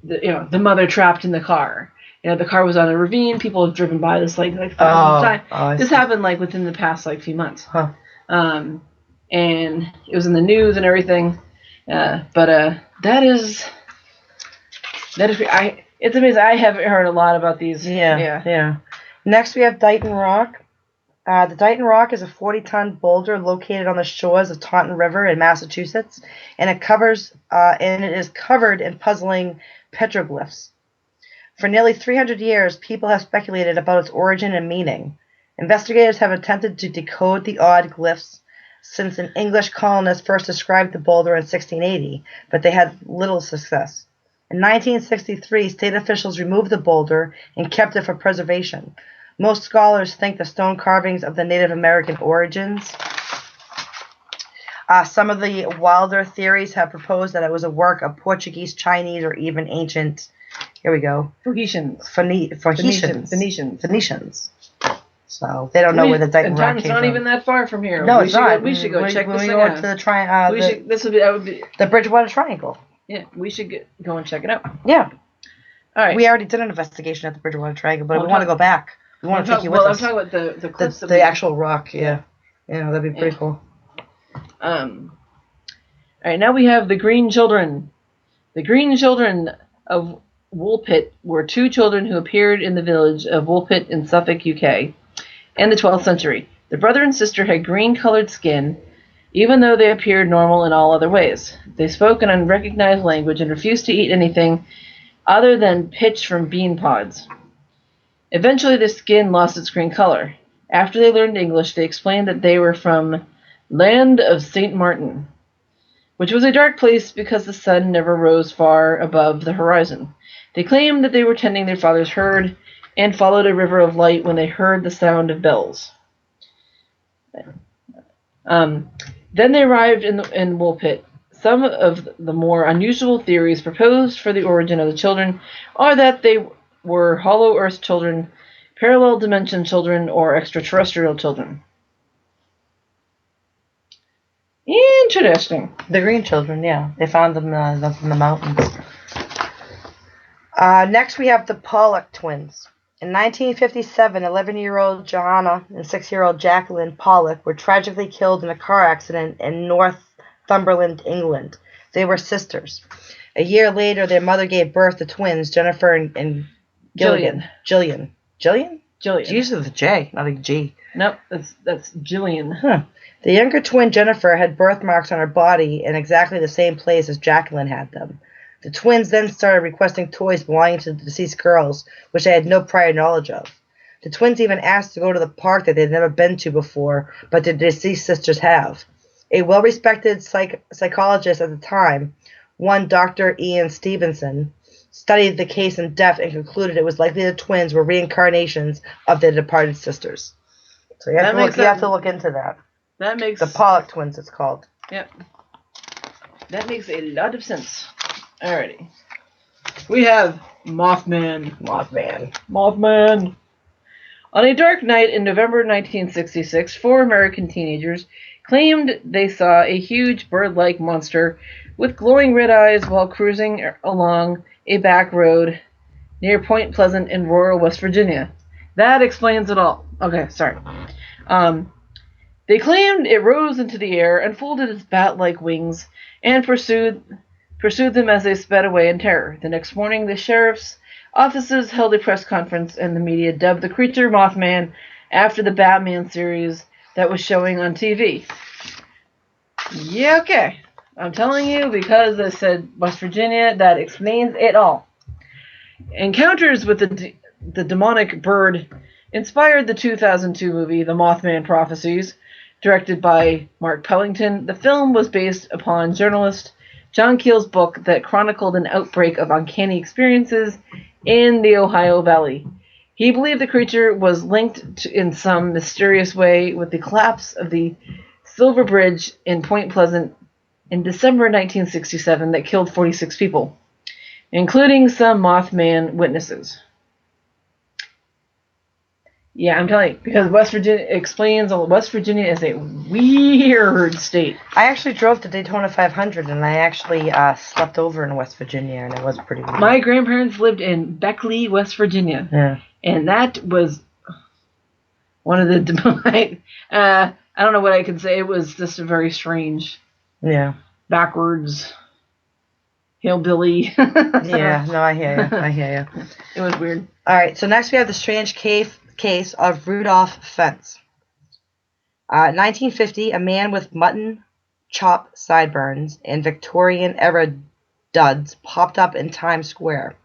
the mother trapped in the car? The car was on a ravine. People have driven by this like thousands of times. This happened like within the past few months. Huh. And it was in the news and everything. But that is It's amazing. I haven't heard a lot about these. Yeah. Next, we have Dighton Rock. The Dighton Rock is a 40-ton boulder located on the shores of Taunton River in Massachusetts, and it is covered in puzzling petroglyphs. For nearly 300 years, people have speculated about its origin and meaning. Investigators have attempted to decode the odd glyphs since an English colonist first described the boulder in 1680, but they had little success. In 1963, state officials removed the boulder and kept it for preservation. Most scholars think the stone carvings of the Native American origins. Some of the wilder theories have proposed that it was a work of Portuguese, Chinese, or even ancient. Here we go. Phoenicians. Phoenicians. So they don't know where the Dighton Rock came from. It's not even that far from here. No, it's not. We should go check this thing out. To the that would be the Bridgewater Triangle. Yeah, we should go and check it out. Yeah. All right. We already did an investigation at the Bridgewater Triangle, but we want to go back. We want to take you with us. I'm talking about the cliffs. The actual rock, yeah. Yeah, that'd be pretty cool. All right, now we have the Green Children. The Green Children of Woolpit were two children who appeared in the village of Woolpit in Suffolk, UK, in the 12th century. The brother and sister had green-colored skin, even though they appeared normal in all other ways. They spoke an unrecognized language and refused to eat anything other than pitch from bean pods. Eventually, their skin lost its green color. After they learned English, they explained that they were from Land of St. Martin, which was a dark place because the sun never rose far above the horizon. They claimed that they were tending their father's herd and followed a river of light when they heard the sound of bells. Then they arrived in Woolpit. Some of the more unusual theories proposed for the origin of the children are that they were Hollow Earth children, parallel dimension children, or extraterrestrial children. Interesting. The Green Children, yeah. They found them in the mountains. Next, we have the Pollak Twins. In 1957, 11-year-old Johanna and 6-year-old Jacqueline Pollak were tragically killed in a car accident in Northumberland, England. They were sisters. A year later, their mother gave birth to twins, Jennifer and Gillian. Jillian. G's with a J, not a G. Nope, that's Jillian. Huh. The younger twin, Jennifer, had birthmarks on her body in exactly the same place as Jacqueline had them. The twins then started requesting toys belonging to the deceased girls, which they had no prior knowledge of. The twins even asked to go to the park that they'd never been to before, but the deceased sisters have. A well-respected psychologist at the time, one Dr. Ian Stevenson, studied the case in depth and concluded it was likely the twins were reincarnations of their departed sisters. So you have to look into that. That makes the Pollak Twins, it's called. Yep. That makes a lot of sense. Alrighty. We have Mothman. On a dark night in November 1966, 4 American teenagers claimed they saw a huge bird-like monster with glowing red eyes while cruising along a back road near Point Pleasant in rural West Virginia. That explains it all. Okay, sorry. They claimed it rose into the air, unfolded its bat-like wings, and pursued them as they sped away in terror. The next morning, the sheriff's offices held a press conference, and the media dubbed the creature Mothman after the Batman series that was showing on TV. Yeah, okay. I'm telling you, because I said West Virginia, that explains it all. Encounters with the demonic bird inspired the 2002 movie The Mothman Prophecies, directed by Mark Pellington. The film was based upon journalist John Keel's book that chronicled an outbreak of uncanny experiences in the Ohio Valley. He believed the creature was linked in some mysterious way with the collapse of the Silver Bridge in Point Pleasant in December 1967 that killed 46 people, including some Mothman witnesses. Yeah, I'm telling you, because West Virginia is a weird state. I actually drove to Daytona 500, and I actually slept over in West Virginia, and it was pretty weird. My grandparents lived in Beckley, West Virginia. Yeah. And that was one of the... I don't know what I can say. It was just a very strange... Yeah. Backwards hillbilly. Yeah, no, I hear you. I hear you. It was weird. All right, so next we have the strange case of Rudolph Fentz. 1950, a man with mutton chop sideburns and Victorian-era duds popped up in Times Square.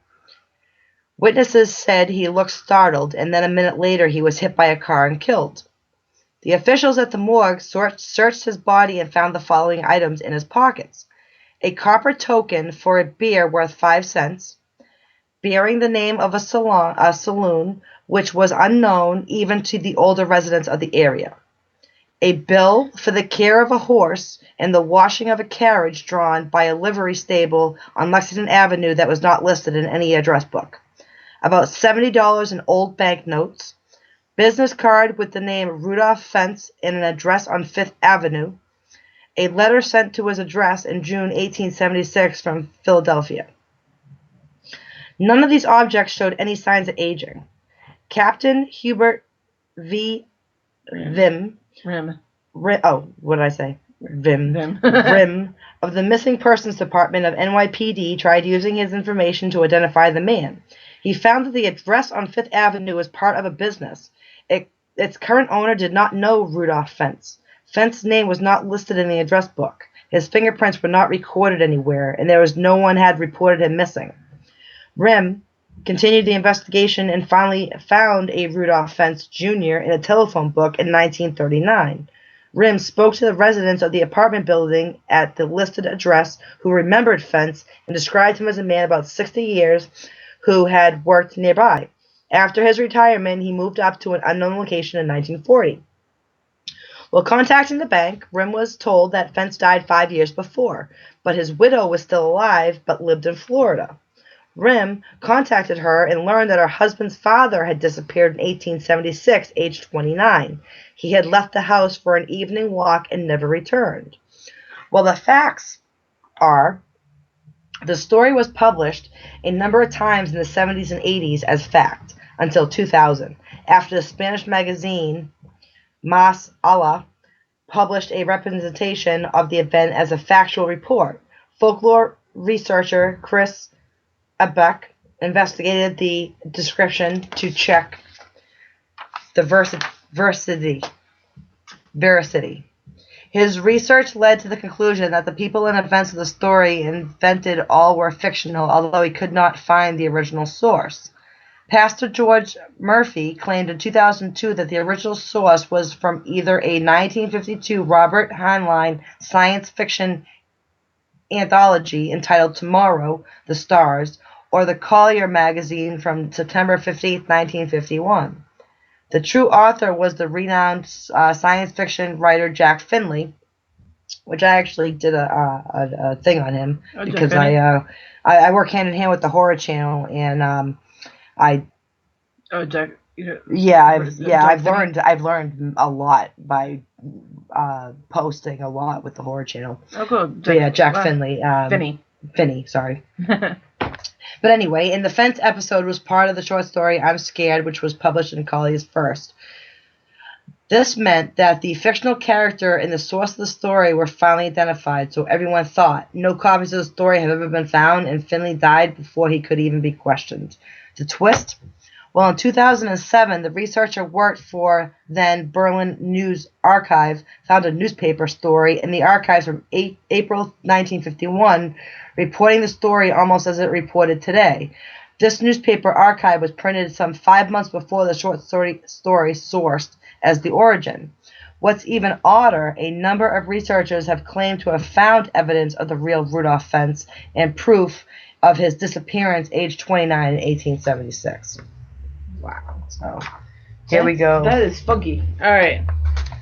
Witnesses said he looked startled, and then a minute later he was hit by a car and killed. The officials at the morgue searched his body and found the following items in his pockets: a copper token for a beer worth 5 cents, bearing the name of a saloon which was unknown even to the older residents of the area, a bill for the care of a horse and the washing of a carriage drawn by a livery stable on Lexington Avenue that was not listed in any address book, about $70 in old banknotes, business card with the name Rudolph Fentz and an address on Fifth Avenue, a letter sent to his address in June 1876 from Philadelphia. None of these objects showed any signs of aging. Captain Hubert V. Rim. What did I say? Rim of the Missing Persons Department of NYPD tried using his information to identify the man. He found that the address on Fifth Avenue was part of a business. Its current owner did not know Rudolph Fentz. Fentz's name was not listed in the address book. His fingerprints were not recorded anywhere, and no one had reported him missing. Rim continued the investigation and finally found a Rudolph Fentz Jr. in a telephone book in 1939. Rim spoke to the residents of the apartment building at the listed address who remembered Fentz and described him as a man about 60 years who had worked nearby. After his retirement, he moved up to an unknown location in 1940. While contacting the bank, Rim was told that Fentz died 5 years before, but his widow was still alive but lived in Florida. Rim contacted her and learned that her husband's father had disappeared in 1876, aged 29. He had left the house for an evening walk and never returned. Well, the facts are, the story was published a number of times in the 70s and 80s as fact, until 2000, after the Spanish magazine Mas Allah published a representation of the event as a factual report. Folklore researcher Chris Abeck investigated the description to check the veracity. His research led to the conclusion that the people and events of the story invented all were fictional, although he could not find the original source. Pastor George Murphy claimed in 2002 that the original source was from either a 1952 Robert Heinlein science fiction anthology entitled Tomorrow, the Stars, or the Collier magazine from September 15, 1951. The true author was the renowned science fiction writer Jack Finley, which I actually did a thing on him because I work hand in hand with the Horror Channel, and I've learned a lot by posting a lot with the Horror Channel. Oh, good. Jack Finley. Finney, sorry. But anyway, in the Fentz episode was part of the short story I'm Scared, which was published in Collier's First. This meant that the fictional character and the source of the story were finally identified, so everyone thought. No copies of the story have ever been found, and Finley died before he could even be questioned. The twist? Well, in 2007, the researcher worked for then Berlin News Archive found a newspaper story in the archives from April 1951, reporting the story almost as it reported today. This newspaper archive was printed some 5 months before the short story sourced as the origin. What's even odder, a number of researchers have claimed to have found evidence of the real Rudolph Fentz and proof of his disappearance aged 29 in 1876. Wow. So, here we go. That is funky. All right.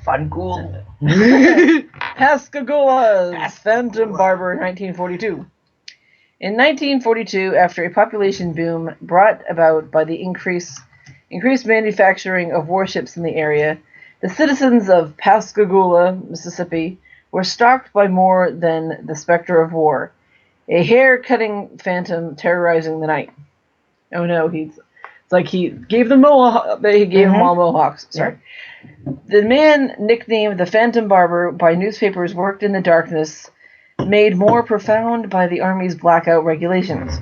Fun cool. Pascagoula's Phantom Barber, 1942. In 1942, after a population boom brought about by the increased manufacturing of warships in the area, the citizens of Pascagoula, Mississippi, were stalked by more than the specter of war, a hair-cutting phantom terrorizing the night. Oh no, it's like he gave them all mohawks. Sorry. Yeah. The man, nicknamed the Phantom Barber by newspapers, worked in the darkness made more profound by the Army's blackout regulations.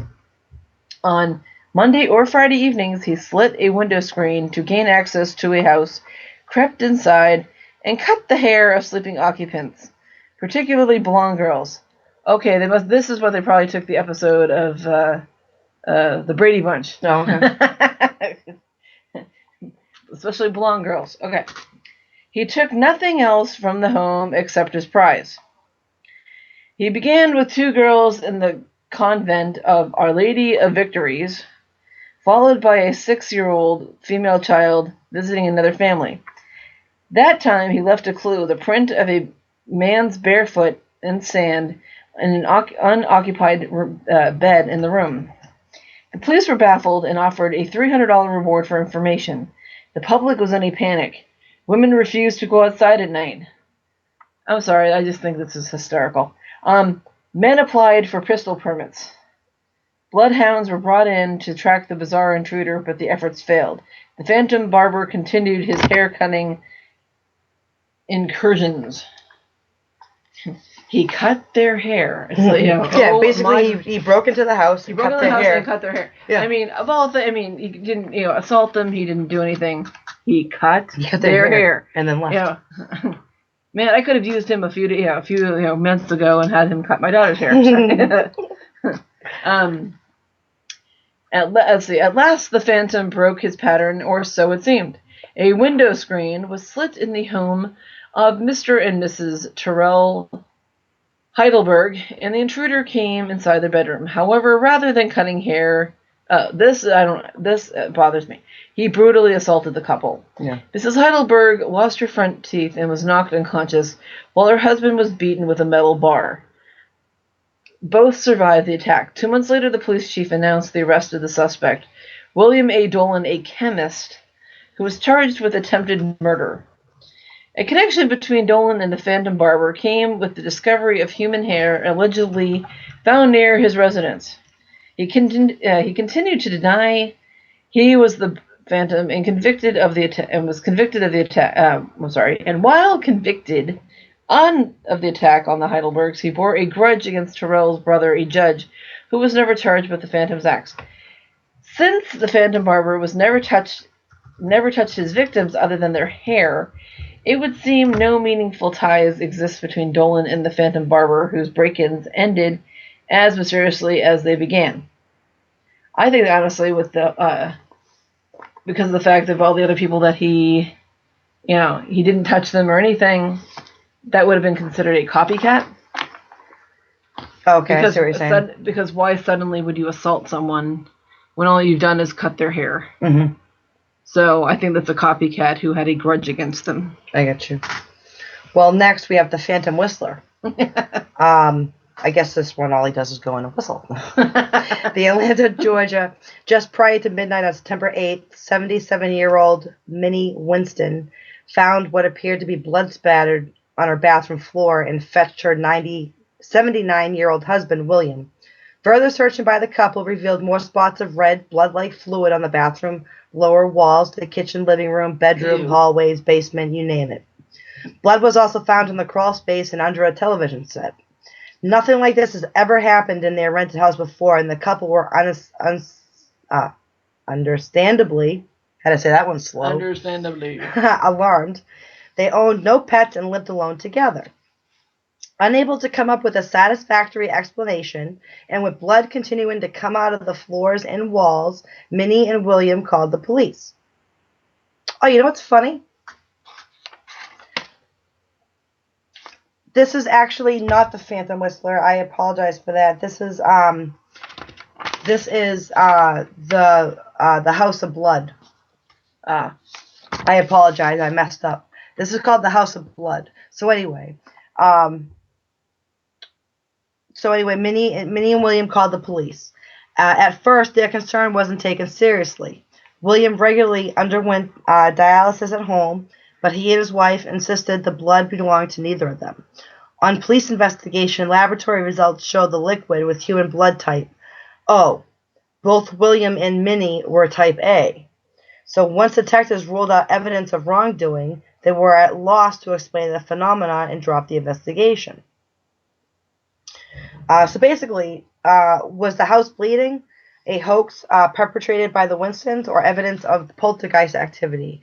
On Monday or Friday evenings, he slit a window screen to gain access to a house, crept inside, and cut the hair of sleeping occupants, particularly blonde girls. Okay, this is what they probably took the episode of the Brady Bunch. Oh, okay. Especially blonde girls. Okay. He took nothing else from the home except his prize. He began with 2 girls in the convent of Our Lady of Victories, followed by a 6-year-old female child visiting another family. That time he left a clue, the print of a man's barefoot in sand in an unoccupied bed in the room. The police were baffled and offered a $300 reward for information. The public was in a panic. Women refused to go outside at night. I'm sorry, I just think this is hysterical. Men applied for pistol permits. Bloodhounds were brought in to track the bizarre intruder, but the efforts failed. The Phantom Barber continued his hair-cutting incursions. He cut their hair. So, basically he broke into the house and cut their hair. And cut their hair. Yeah. I mean, he didn't, assault them. He didn't do anything. He cut their hair and then left. Yeah. Man, I could have used him a few months ago and had him cut my daughter's hair. At last the Phantom broke his pattern, or so it seemed. A window screen was slit in the home of Mr. and Mrs. Terrell Heidelberg, and the intruder came inside their bedroom. However, rather than cutting hair, this bothers me. He brutally assaulted the couple. Yeah. Mrs. Heidelberg lost her front teeth and was knocked unconscious, while her husband was beaten with a metal bar. Both survived the attack. 2 months later, the police chief announced the arrest of the suspect, William A. Dolan, a chemist, who was charged with attempted murder. A connection between Dolan and the Phantom Barber came with the discovery of human hair allegedly found near his residence. He continued to deny he was the Phantom and convicted of the attack. And while convicted of the attack on the Heidelbergs, he bore a grudge against Terrell's brother, a judge, who was never charged with the Phantom's acts. Since the Phantom Barber was never touched his victims other than their hair, it would seem no meaningful ties exist between Dolan and the Phantom Barber, whose break-ins ended as mysteriously as they began. I think, honestly, with the because of the fact of all the other people that he didn't touch them or anything, that would have been considered a copycat. Okay, I see what you're saying. Because why suddenly would you assault someone when all you've done is cut their hair? Mm-hmm. So I think that's a copycat who had a grudge against them. I get you. Well, next we have the Phantom Whistler. I guess this one, all he does is go in and whistle. The Atlanta, Georgia, just prior to midnight on September 8th, 77-year-old Minnie Winston found what appeared to be blood spattered on her bathroom floor and fetched her 79-year-old husband, William. Further searching by the couple revealed more spots of red, blood-like fluid on the bathroom lower walls, the kitchen, living room, bedroom, hallways, basement, you name it. Blood was also found in the crawl space and under a television set. Nothing like this has ever happened in their rented house before, and the couple were understandably, had to say that one slow, understandably alarmed. They owned no pets and lived alone together. Unable to come up with a satisfactory explanation, and with blood continuing to come out of the floors and walls, Minnie and William called the police. Oh, you know what's funny? This is actually not the Phantom Whistler. I apologize for that. This is the House of Blood. I apologize. I messed up. This is called the House of Blood. So anyway, Minnie and William called the police. At first, their concern wasn't taken seriously. William regularly underwent dialysis at home, but he and his wife insisted the blood belonged to neither of them. On police investigation, laboratory results showed the liquid was human blood type O. Both William and Minnie were type A. So once detectives ruled out evidence of wrongdoing, they were at loss to explain the phenomenon and dropped the investigation. So basically, was the house bleeding a hoax perpetrated by the Winstons or evidence of poltergeist activity?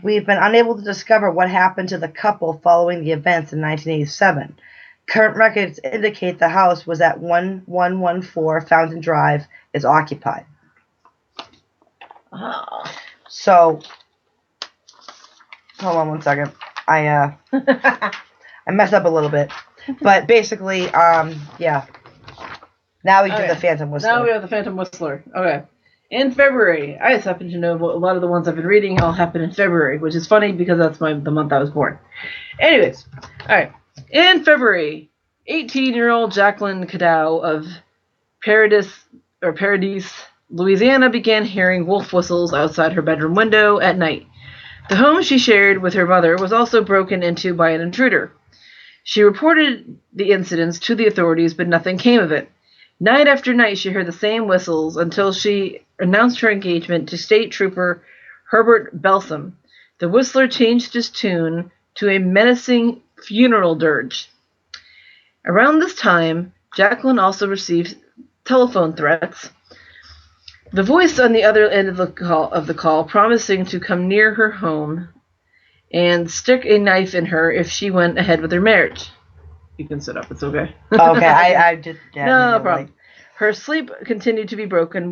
We've been unable to discover what happened to the couple following the events in 1987. Current records indicate the house was at 1114 Fountain Drive is occupied. So, hold on one second. I messed up a little bit. But basically, yeah. Now we do the Phantom Whistler. Now we have the Phantom Whistler. Okay. In February, I just happen to know a lot of the ones I've been reading all happened in February, which is funny because that's the month I was born. Anyways, all right. In February, 18-year-old Jacqueline Cadow of Paradise, Louisiana, began hearing wolf whistles outside her bedroom window at night. The home she shared with her mother was also broken into by an intruder. She reported the incidents to the authorities, but nothing came of it. Night after night, she heard the same whistles until she announced her engagement to State Trooper Herbert Belsom. The whistler changed his tune to a menacing funeral dirge. Around this time, Jacqueline also received telephone threats. The voice on the other end of the call promising to come near her home and stick a knife in her if she went ahead with her marriage. You can sit up, it's okay. Okay, I did. Yeah, no problem. Her sleep continued to be broken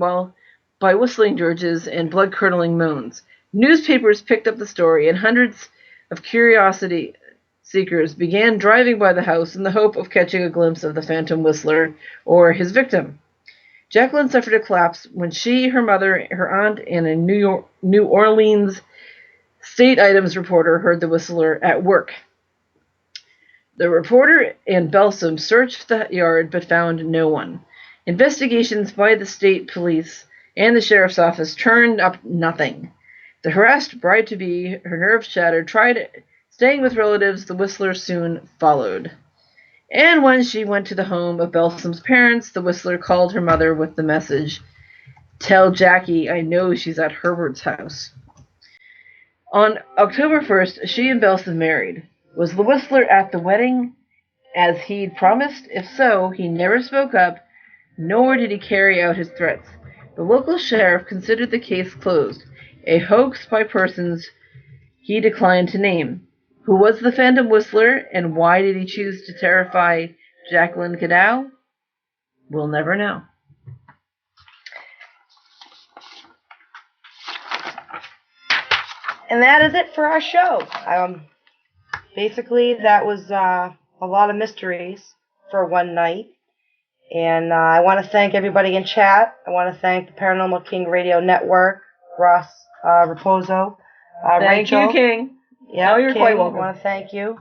by whistling dirges and blood-curdling moans. Newspapers picked up the story, and hundreds of curiosity seekers began driving by the house in the hope of catching a glimpse of the Phantom Whistler or his victim. Jacqueline suffered a collapse when she, her mother, her aunt, and a New Orleans State Items reporter heard the whistler at work. The reporter and Belsom searched the yard but found no one. Investigations by the state police and the sheriff's office turned up nothing. The harassed bride-to-be, her nerves shattered, tried staying with relatives. The whistler soon followed. And when she went to the home of Belsom's parents, the whistler called her mother with the message, "Tell Jackie I know she's at Herbert's house." On October 1st, she and Belsom married. Was the whistler at the wedding as he'd promised? If so, he never spoke up, nor did he carry out his threats. The local sheriff considered the case closed, a hoax by persons he declined to name. Who was the Phantom Whistler, and why did he choose to terrify Jacqueline Cadow? We'll never know. And that is it for our show. Basically, that was a lot of mysteries for one night. And I want to thank everybody in chat. I want to thank the Paranormal King Radio Network, Ross Raposo, Thank Rachel. you, King. Yeah, you're King, quite welcome. I want to thank you.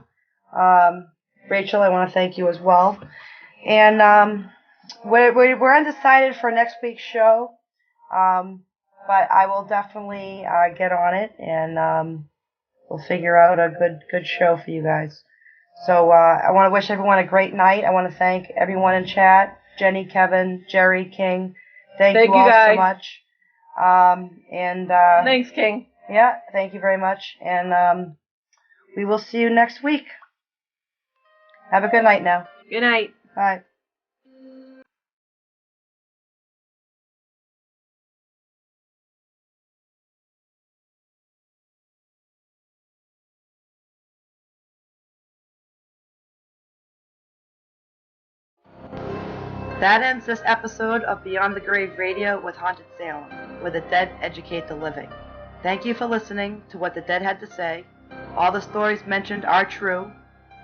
Rachel, I want to thank you as well. And we're undecided for next week's show. But I will definitely get on it, and we'll figure out a good show for you guys. So I want to wish everyone a great night. I want to thank everyone in chat, Jenny, Kevin, Jerry, King. Thank you all guys. so much. Thanks, King. Yeah, thank you very much. And we will see you next week. Have a good night now. Good night. Bye. That ends this episode of Beyond the Grave Radio with Haunted Salem, where the dead educate the living. Thank you for listening to what the dead had to say. All the stories mentioned are true,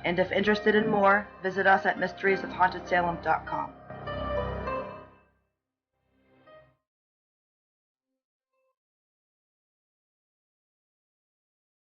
and if interested in more, visit us at mysteriesofhauntedsalem.com.